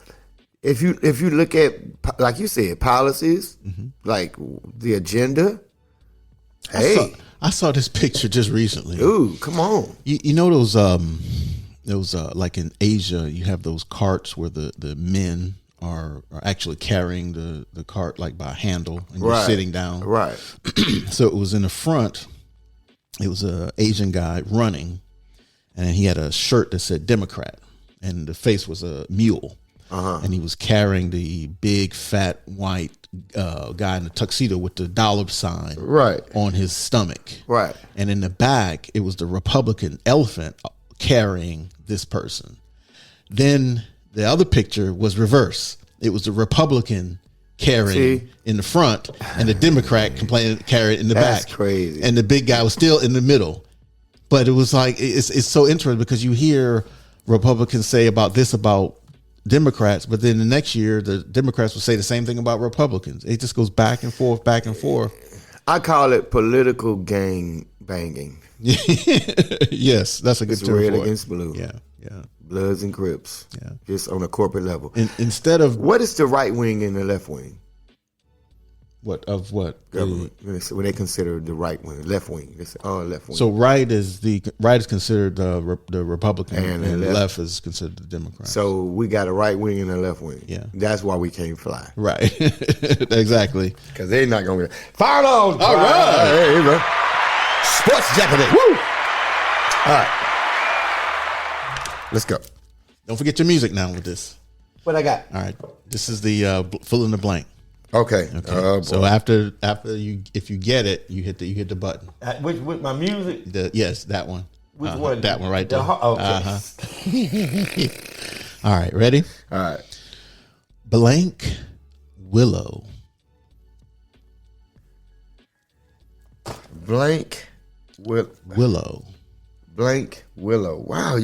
if you look at, like you said, policies, like the agenda. I saw this picture just recently. Ooh, come on. You know those like in Asia, you have those carts where the men are actually carrying the cart like by a handle, and you're sitting down. Right. So it was in the front. It was a Asian guy running, and he had a shirt that said Democrat, and the face was a mule. and he was carrying the big fat white guy in the tuxedo with the dollar sign on his stomach. Right. And in the back, it was the Republican elephant carrying this person. Then the other picture was reverse. It was the Republican carrying in the front, and the Democrat carried in the back. That's crazy. And the big guy was still in the middle. But it was like, it's so interesting because you hear Republicans say about Democrats, but then the next year the Democrats will say the same thing about Republicans. It just goes back and forth, back and forth. I call it political gang banging. Yes, that's a good term. Red against blue. Yeah. Bloods and Crips. Yeah. Just on a corporate level. Instead of what is the right wing and the left wing? What of what? Government. When they consider the right wing, left wing. They say, left wing. So right is considered the Republican, and the left is considered the Democrat. So we got a right wing and a left wing. Yeah, that's why we can't fly. Right, exactly. Because they're not gonna get fire on. All right, there you go. Sports Jeopardy. Woo! All right, let's go. Don't forget your music now with this. What I got? All right, this is the fill in the blank. Okay. So after you, if you get it, you hit the button. With my music? Yes, that one. Which one? That one right there. Okay. All right, ready? All right. Blank willow. Blank willow. Blank willow. Wow,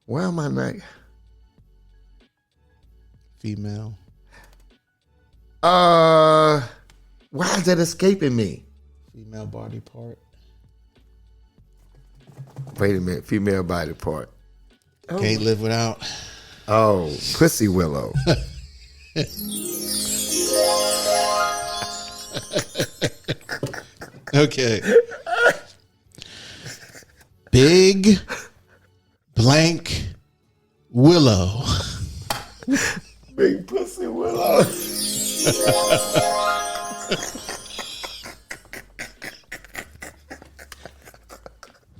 why am I not? Female. Why is that escaping me? Female body part. Wait a minute, female body part. Can't live without. Oh, pussy willow. Okay. Big blank willow. Big pussy willow.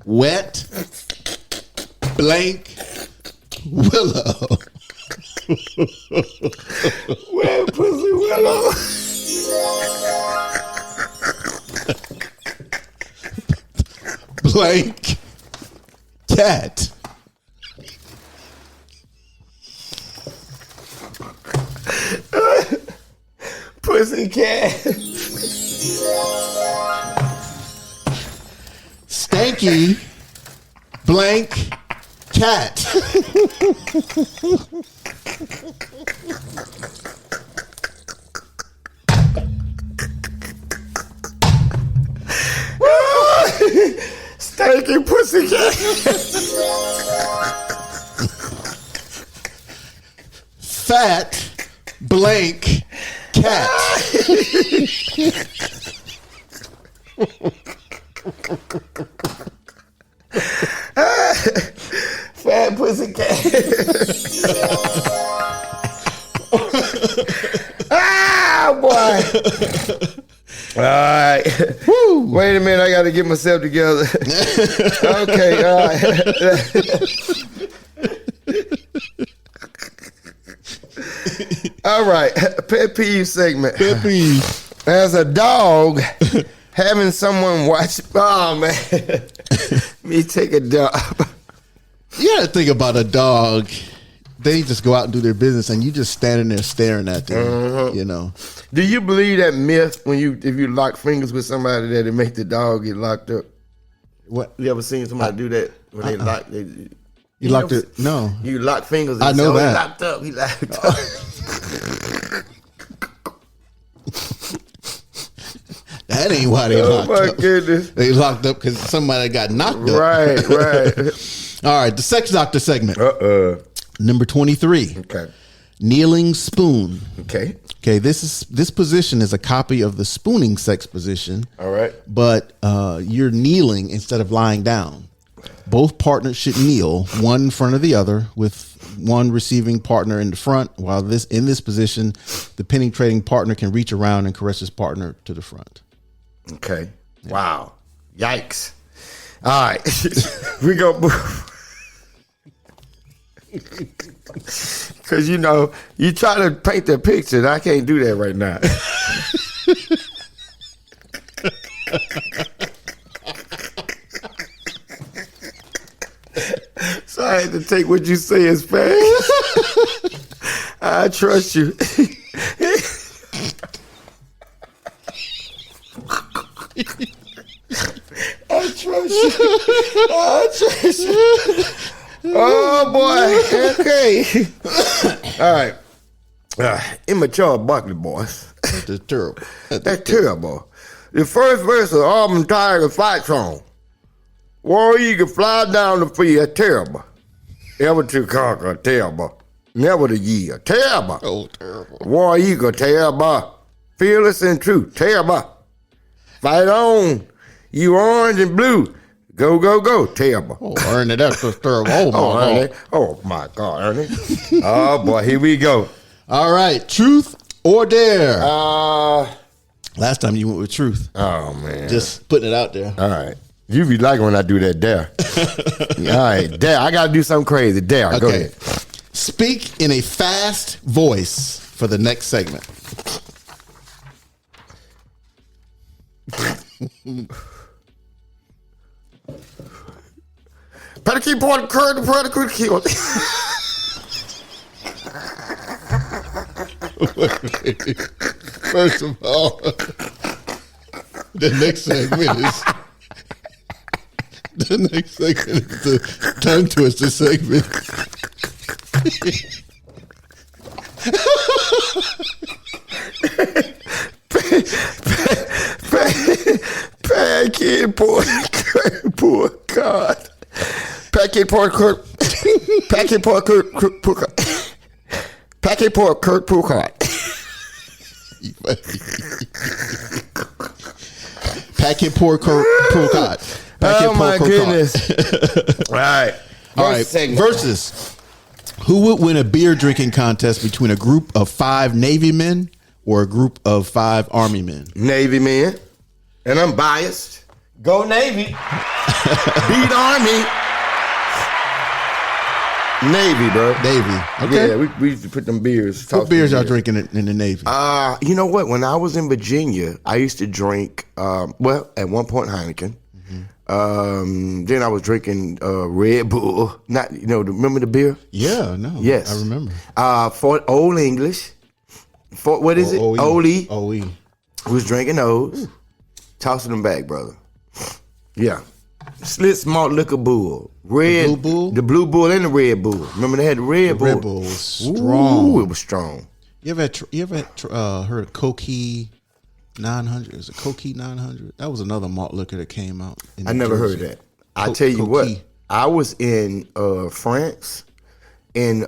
Wet blank willow. Wet pussy willow. Blank cat. Pussy cat. Stanky blank cat. Stanky pussy cat. Fat blank cat. Fat pussy cat. Boy. All right. Woo. Wait a minute, I got to get myself together. Okay, all right. All right, pet peeve segment. Pet peeve. As a dog, having someone watch. Oh man, me take a dog. You got to think about a dog. They just go out and do their business, and you just standing there staring at them. You know. Do you believe that myth if you lock fingers with somebody that it make the dog get locked up? What? You ever seen somebody do that when they lock? You locked it? No. You lock fingers. And I know that. He locked up. He locked up. That ain't why they locked up. Oh my goodness. They locked up because somebody got knocked up. Right. All right, the sex doctor segment. Number 23. Okay. Kneeling spoon. Okay. This position is a copy of the spooning sex position. All right. But you're kneeling instead of lying down. Both partners should kneel, one in front of the other, with one receiving partner in the front. While in this position, the penetrating partner can reach around and caress his partner to the front. Okay. Yeah. Wow. Yikes. All right. We go. Because, you try to paint the picture, and I can't do that right now. So I had to take what you say as fact. I trust you. I trust you. Oh, boy. Okay. All right. Immature Buckley boys. That's terrible. That's terrible. The first verse of Auburn Tiger fight song. War Eagle fly down the field. Terrible. Ever to conquer. Terrible. Never to yield. Terrible. Oh, terrible. War Eagle. Terrible. Fearless and true. Terrible. Fight on. You orange and blue. Go, go, go. Terrible. Oh, Ernie, that's just terrible. Oh, my God. Ernie. Oh, my God, Ernie. Oh, boy, here we go. All right. Truth or dare? Last time you went with truth. Oh, man. Just putting it out there. All right. You be liking when I do that dare. All right, dare. I got to do something crazy. Dare. Okay. Go ahead. Speak in a fast voice for the next segment. Petticoat point curd, the predicate killed. First of all, the next segment is the tongue twister segment. Packet pork card. Packet pork card. Packet pork card. Packet pork card. Packet pork card. Oh my goodness! All right. Versus. Who would win a beer drinking contest between a group of 5 Navy men or a group of 5 Army men? Navy men. And I'm biased. Go Navy. Beat Army. Navy, bro. Navy. Okay. Yeah, we used to put them beers. What beers y'all drinking in the Navy? You know what? When I was in Virginia, I used to drink, at one point Heineken. Then I was drinking Red Bull. Remember the beer? Yeah, no. Yes. I remember. Fort Old English. What is it? OE. OE. Was drinking those. Tossing them back, brother. Yeah. Slits Malt Liquor Bull. Red. The Blue Bull? The Blue Bull and the Red Bull. Remember they had the Red Bull? Red Bull was strong. Ooh, it was strong. You ever heard of Coke 900? Is it Coke 900? That was another malt liquor that came out. I never heard that. I tell you what, I was in France, in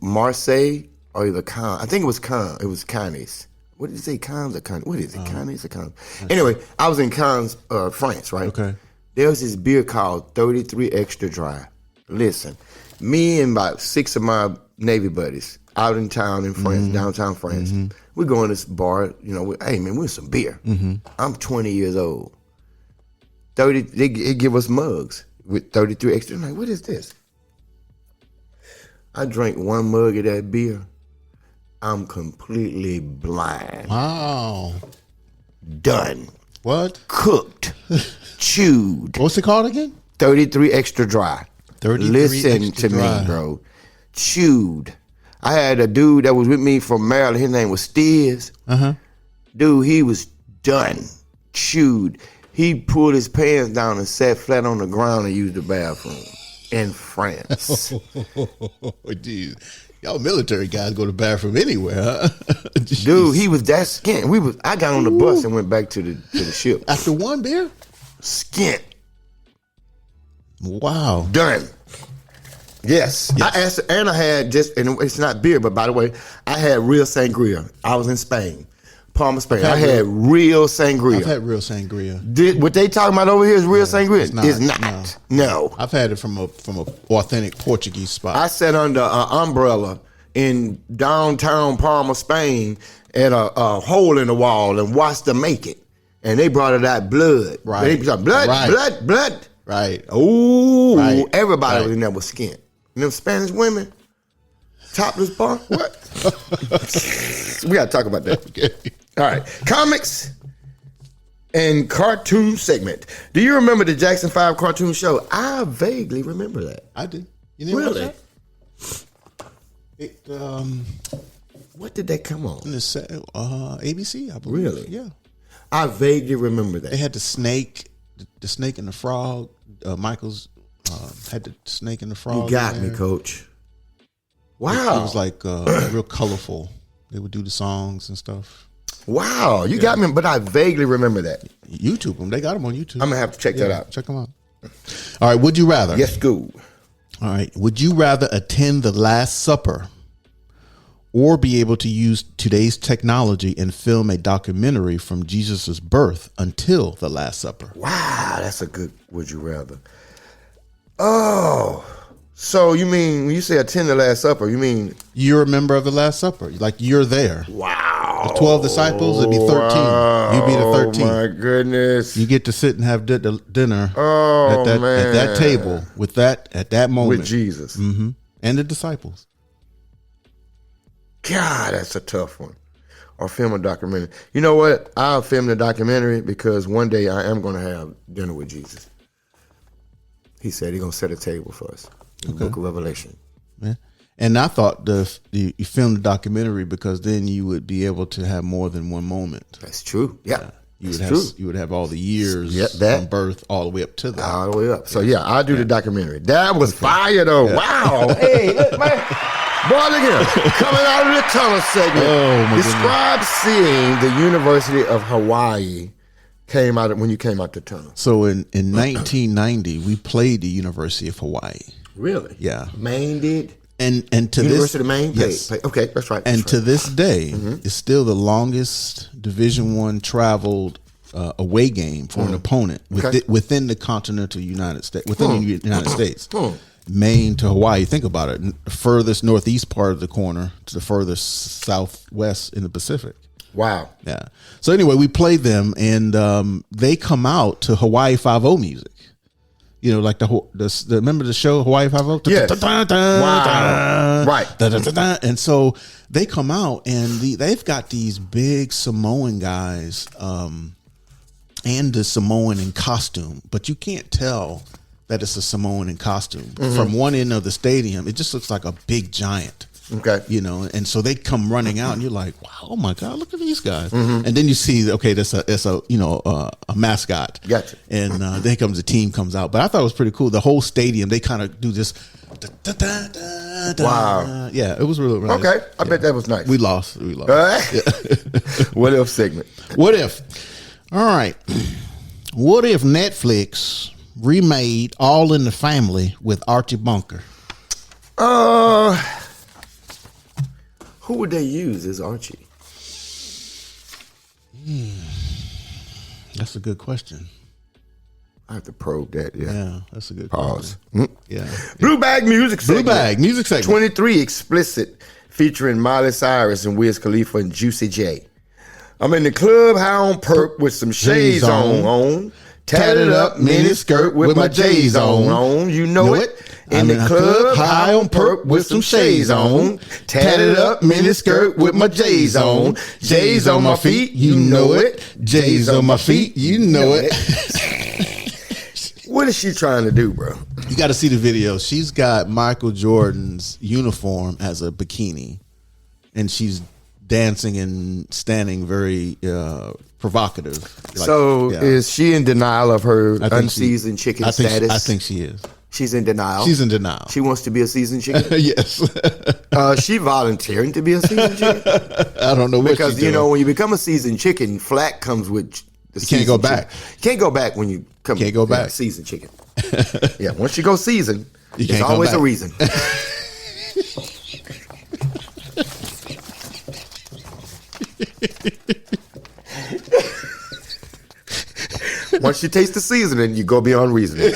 Marseille, or either Cannes. I think it was Cannes. It was Cannes. What did you say, Cannes or Cannes? What is it, Cannes or Cannes? Anyway, I was in Cannes, France, right? Okay. There was this beer called 33 Extra Dry. Listen, me and about 6 of my Navy buddies out in town in France, downtown France, we go in this bar, hey man, we want some beer. I'm 20 years old. They give us mugs with 33 extra. I'm like, what is this? I drank one mug of that beer. I'm completely blind. Wow. Done. What? Cooked. Chewed. What's it called again? 33 Extra Dry. 33 Listen extra to dry. me, bro. Chewed. I had a dude that was with me from Maryland. His name was Steers. Dude, he was done. Chewed. He pulled his pants down and sat flat on the ground and used the bathroom in France. Dude, y'all military guys go to the bathroom anywhere, huh? Dude, he was that skint. I got on the bus and went back to the ship. After one beer? Skint. Wow. Done. Yes. I asked, and I had and it's not beer, but by the way, I had real sangria. I was in Spain, Palma, Spain. I had real sangria. I've had real sangria. What they talking about over here is real sangria? It's not. No. I've had it from a authentic Portuguese spot. I sat under an umbrella in downtown Palma, Spain, at a hole in the wall and watched them make it. And they brought it out blood. Right. They blood. Right. Right. Right. Ooh. Right. Everybody was in there with skin. And them Spanish women, topless bar. What? We got to talk about that. Okay. All right. Comics and cartoon segment. Do you remember the Jackson 5 cartoon show? I vaguely remember that. I do. You didn't Really? watch that? It What did that come on? in the ABC, I believe. Really? Yeah. I vaguely remember that. They had the snake and the frog. Michael's had the snake and the frog. You got in me, there. Coach. It Wow. was like real colorful. They would do the songs and stuff. Wow. You got me, but I vaguely remember that. YouTube them. They got them on YouTube. I'm going to have to check that out. Check them out. All right. Would you rather? Yes, go. All right. Would you rather attend the Last Supper or be able to use today's technology and film a documentary from Jesus' birth until the Last Supper? Wow. That's a good would you rather. Oh. So you mean when you say attend the Last Supper, you mean You're a member of the Last Supper. Like you're there. wow. The 12 disciples would be 13. You'd be the 13. Oh my goodness. You get to sit and have dinner Oh, at man. that table with that at that moment. With Jesus. And the disciples. God, that's a tough one. Or film a documentary. You know what? I'll film the documentary because one day I am going to have dinner with Jesus. He said he's going to set a table for us in the book of Revelation. Yeah. And I thought you filmed the documentary because then you would be able to have more than one moment. That's true. Yeah. You That's would have true. you would have all the years that. from birth all the way up to that. All the way up. So, yeah, I'll do the documentary. That was fire, though. Yeah. Wow. Hey, look, man. Boy, look at him. Coming out of the tunnel segment. Oh, my Describe seeing the University of Hawaii when you came out the tunnel. So in 1990, we played the University of Hawaii. Really? Yeah. Maine did? And to University of Maine? yes. Okay, that's right. And to this day, it's still the longest Division I traveled away game for an opponent within the continental United States, within the United States. Maine to Hawaii. Think about it. Furthest northeast part of the corner to the furthest southwest in the Pacific. Wow. Yeah. So anyway, we played them, and they come out to Hawaii 5-0 music. You know, like the remember the show Hawaii 5-0? Yes. Wow. Right. And so they come out, and they've got these big Samoan guys, and the Samoan in costume, but you can't tell that it's a Samoan in costume. From one end of the stadium, it just looks like a big giant. Okay. You know, and so they come running out, and you're like, wow, oh my God, look at these guys. And then you see, okay, it's a mascot. Gotcha. And then the team comes out. But I thought it was pretty cool. The whole stadium, they kind of do this. Wow. Yeah, it was really nice. Okay. I bet that was nice. We lost. What if segment? What if? All right. What if Netflix remade All in the Family with Archie Bunker? Who would they use as Archie? That's a good question. I have to probe that. Yeah, that's a good Pause. question. Yeah. Blue Bag Music segment. Blue Bag Music segment. 23 explicit featuring Miley Cyrus and Wiz Khalifa and Juicy J. I'm in the club high on perp with some shades on. Tatted up mini skirt with my J's on. You know it. In the club high on perp with some shades on. Tatted up mini skirt with my J's on. J's on my feet, you know it. J's on my feet, you know it. What is she trying to do, bro? You got to see the video. She's got Michael Jordan's uniform as a bikini, and she's dancing and standing very provocative. Is she in denial of her unseasoned chicken status? I think she is. She's in denial. She's in denial. She wants to be a seasoned chicken? Yes. She volunteering to be a seasoned chicken? I don't know what because she's doing. when you become a seasoned chicken, flack comes with the You can't go back. You can't go back when you come. Can't go back. Seasoned chicken. Yeah, once you go seasoned, there's can't always come a back. reason. Once you taste the seasoning, you go beyond reasoning.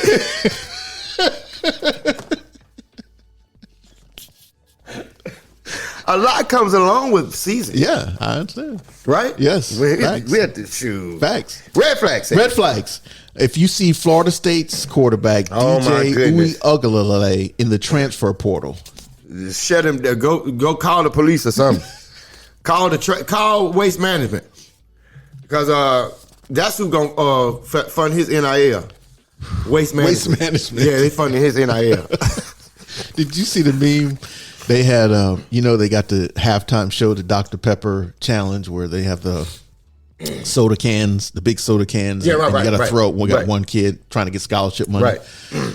A lot comes along with seasoning. Yeah, I understand. Right? Yes. We Facts. had to choose. Facts. Red flags. Red flags. If you see Florida State's quarterback DJ Uiagalelei in the transfer portal, shut him. Go call the police or something. Call Waste Management, because that's who's gonna fund his NIL. Waste Management. Yeah, they funding his NIL. Did you see the meme? They had, they got the halftime show, the Dr. Pepper challenge, where they have the soda cans, the big soda cans. Yeah, right. You got to throw it. We got one kid trying to get scholarship money. Right.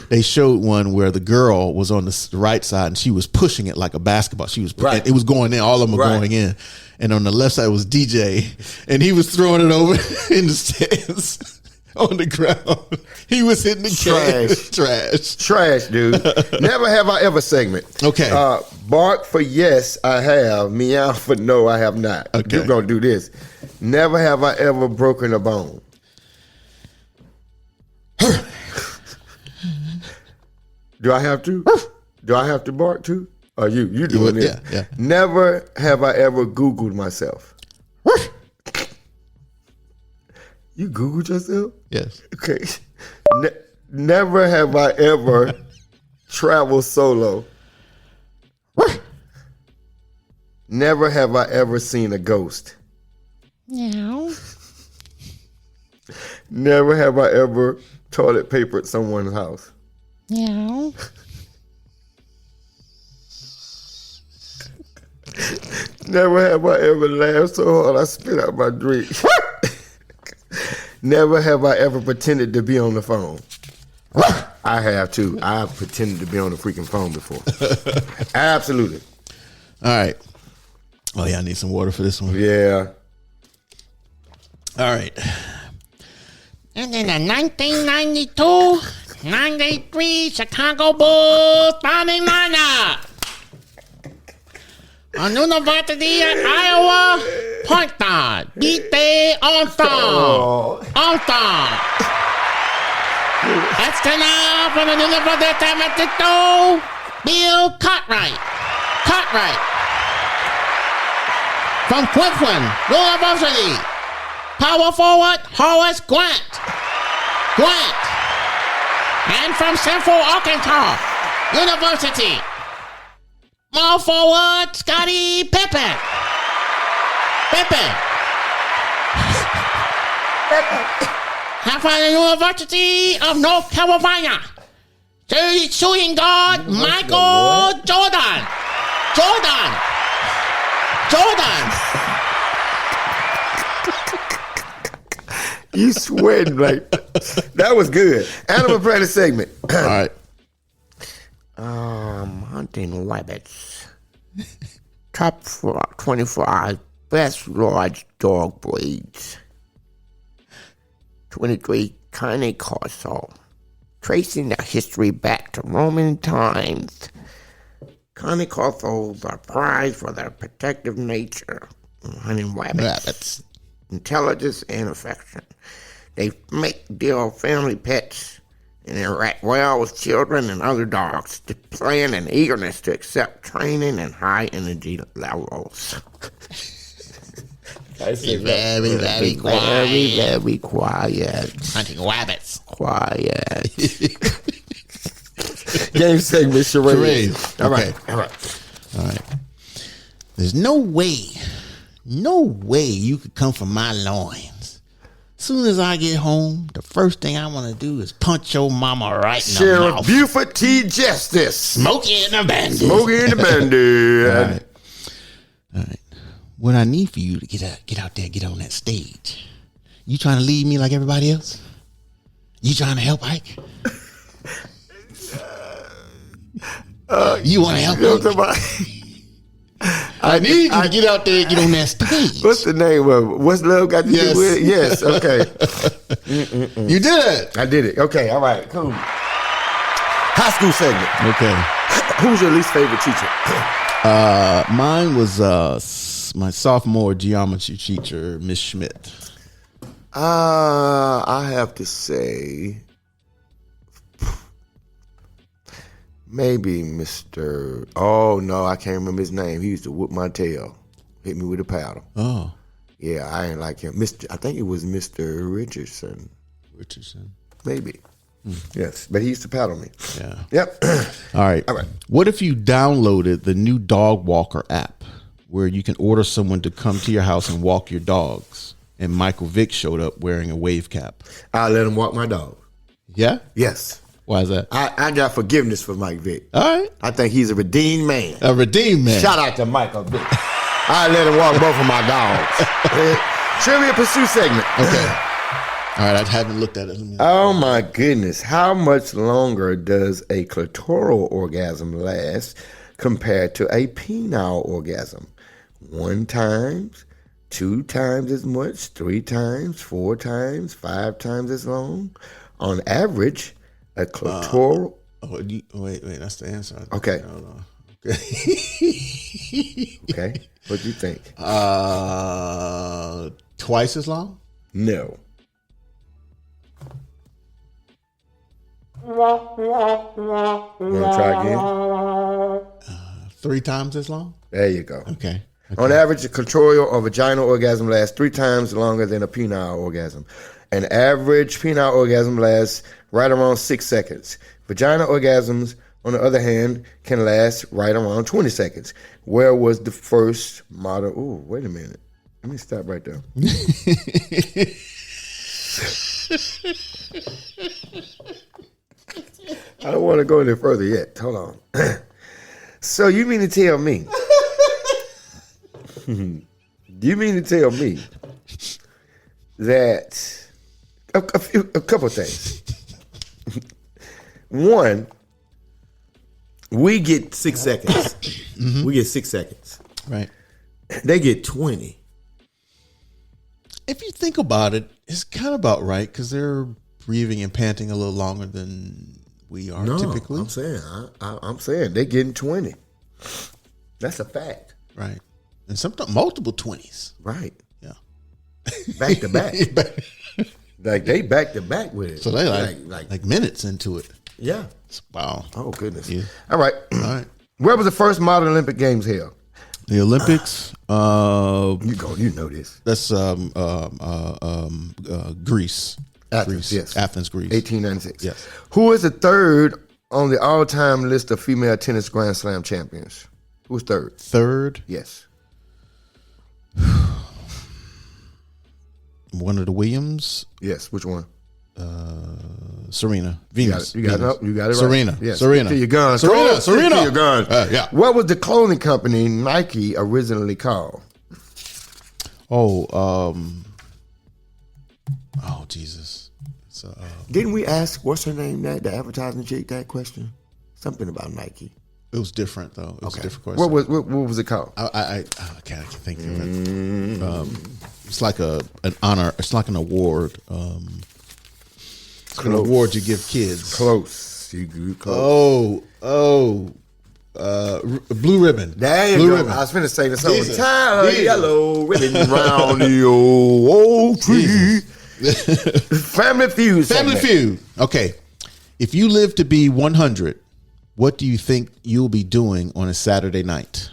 They showed one where the girl was on the right side and she was pushing it like a basketball. She was, it was going in. All of them were going in. And on the left side was DJ, and he was throwing it over in the stands. On the ground, he was hitting the trash, dude. Never have I ever segment. Okay. Bark for yes, I have. Meow for no, I have not. Okay. You're gonna do this. Never have I ever broken a bone. Do I have to? Do I have to bark too? Or you doing it? Yeah. Never have I ever Googled myself. You Googled yourself? Yes. Okay. Never have I ever traveled solo. Never have I ever seen a ghost. Meow. Never have I ever toilet papered someone's house. Meow. Never have I ever laughed so hard I spit out my drink. Never have I ever pretended to be on the phone. I have too. I've pretended to be on the freaking phone before. Absolutely. All right. Oh, yeah, I need some water for this one. Yeah. All right. And in the 1992-93 Chicago Bulls starting lineup. On University of Iowa, point guard, D.J. All-Star. External from the University of San Francisco, Bill Cartwright. From Cleveland University, power forward, Horace Grant. And from Central Arkansas University, small forward, Scottie Pippen. And from the University of North Carolina, shooting guard, Michael Jordan. You sweating like that was good. Animal Planet segment. All right. Hunting rabbits. Top 25 best large dog breeds. 23 Cane Corso. Tracing their history back to Roman times. Cane Corsos are prized for their protective nature. Hunting rabbits. Intelligence and affection. They make dear family pets and interact well with children and other dogs, displaying an eagerness to accept training and high energy levels. Very, very quiet. Very quiet. Hunting rabbits. Quiet. Game segment, charade. All right. There's no way you could come from my loins. Soon as I get home, the first thing I want to do is punch your mama right in the Sheriff mouth. Buford T. Justice. Smokey and the Bandit. All right. What I need for you to get out there, get on that stage. You trying to leave me like everybody else? You trying to help Ike? You want to help me? I need you to get out there and get on that stage. What's the name of it? What's love got to do with it? Yes, okay. You did it. I did it. Okay, all right, cool. High school segment. Okay. Who's your least favorite teacher? Mine was my sophomore geometry teacher, Miss Schmidt. I have to say maybe Mr. Oh no, I can't remember his name. He used to whoop my tail, hit me with a paddle. Oh, yeah, I ain't like him. I think it was Mr. Richardson. maybe. Yes, but he used to paddle me. Yeah. Yep. All right. What if you downloaded the new dog walker app where you can order someone to come to your house and walk your dogs? And Michael Vick showed up wearing a wave cap. I'll let him walk my dog. Yeah? Yes. Why is that? I got forgiveness for Mike Vick. All right. I think he's a redeemed man. A redeemed man. Shout out to Michael Vick. I let him walk both of my dogs. Trivia Pursuit segment. Okay. All right, I haven't looked at it. Oh my goodness. How much longer does a clitoral orgasm last compared to a penile orgasm? 1 time, 2 times as much, 3 times, 4 times, 5 times as long? On average, a clitoral... wait, that's the answer. Okay. Hold on. Okay. What do you think? Twice as long? No. Want to try again? 3 times as long? There you go. Okay. On average, a clitoral or vaginal orgasm lasts 3 times longer than a penile orgasm. An average penile orgasm lasts right around 6 seconds. Vaginal orgasms, on the other hand, can last right around 20 seconds. Where was the first modern... Oh, wait a minute. Let me stop right there. I don't want to go any further yet. Hold on. So you mean to tell me... You mean to tell me that a couple of things. One, we get 6 seconds. Mm-hmm. We get 6 seconds. Right. They get 20. If you think about it, it's kind of about right because they're breathing and panting a little longer than we are typically. I'm saying they're getting 20. That's a fact. Right. And sometimes multiple 20s. Right. Yeah. Back to back. Like they back to back with it. So they like minutes into it. Yeah. Wow. Oh goodness. Yeah. All right. Where was the first modern Olympic Games held? The Olympics. You know this. That's Greece. Athens, yes. Athens, Greece. 1896. Yes. Who is the third on the all-time list of female tennis Grand Slam champions? Who's third? Third? Yes. One of the Williams? Yes. Which one? Serena. Venus. You got it right. Serena. Yes. Serena. To your gun. Serena. To your gun. Yeah. What was the clothing company Nike originally called? Oh, Jesus. Didn't we ask what's her name? The advertising chick that question? Something about Nike. It was different though. It was a different question. What was it called? I can't think of it. It's like an honor. It's like an award. It's an award you give kids. Close. You close. Blue ribbon. There you Blue go. ribbon. I was finna say this whole time. Yellow ribbon round the old tree. Family Feud. Family Feud. Okay. If you live to be 100, what do you think you'll be doing on a Saturday night?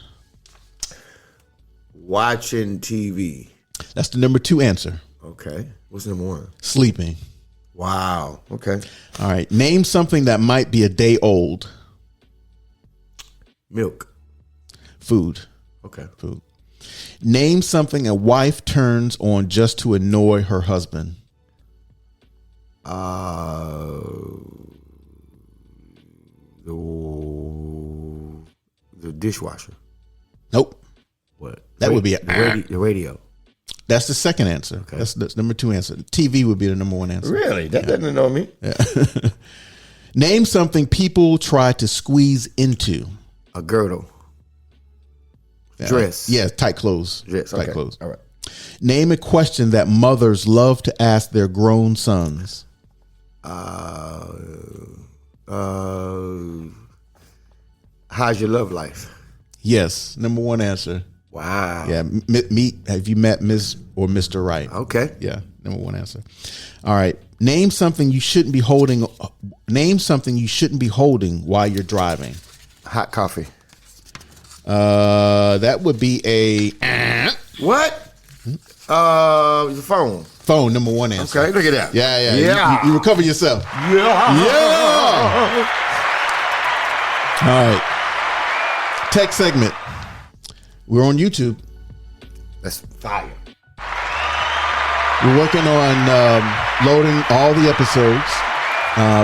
Watching TV. That's the number 2 answer. Okay. What's number 1? Sleeping. Wow. Okay. All right. Name something that might be a day old. Milk. Food. Okay. Food. Name something a wife turns on just to annoy her husband. The dishwasher. Nope. What? That would be the radio. That's the second answer. Okay. That's number 2 answer. TV would be the number 1 answer. Really? That doesn't annoy me. Yeah. Name something people try to squeeze into. A girdle. Dress. Yeah, tight clothes. Dress. Tight Okay. clothes. All right. Name a question that mothers love to ask their grown sons. How's your love life? Yes, number 1 answer. Wow. Yeah, have you met Ms. or Mr. Right? Okay. Yeah, number 1 answer. All right. Name something you shouldn't be holding. Name something you shouldn't be holding while you're driving. Hot coffee. That would be a what? The phone. Phone, number one answer. Okay, look at that. Yeah. You recover yourself. Yeah. All right. Tech segment. We're on YouTube. That's fire. We're working on loading all the episodes.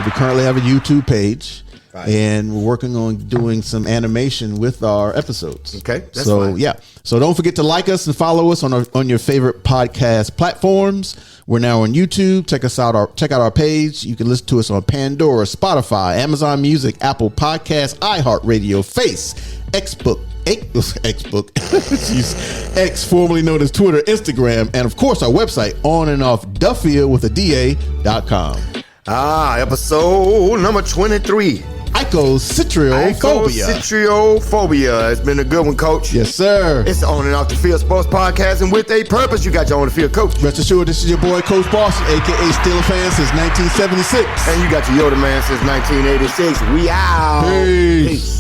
We currently have a YouTube page. And we're working on doing some animation with our episodes. Okay, that's so fine. Yeah, so don't forget to like us and follow us on your favorite podcast platforms. We're now on YouTube. Check out our page. You can listen to us on Pandora, Spotify, Amazon Music, Apple Podcasts, iHeartRadio, X, formerly known as Twitter, Instagram, and of course our website, onandoffduffield.com. Episode number 23. Eikositriophobia. It's been a good one, Coach. Yes, sir. It's the On and Off the Field Sports Podcast, and with a purpose, you got your On the Field coach. Rest assured, this is your boy, Coach Boston, a.k.a. Steeler fan since 1976. And you got your Yoda man since 1986. We out. Peace.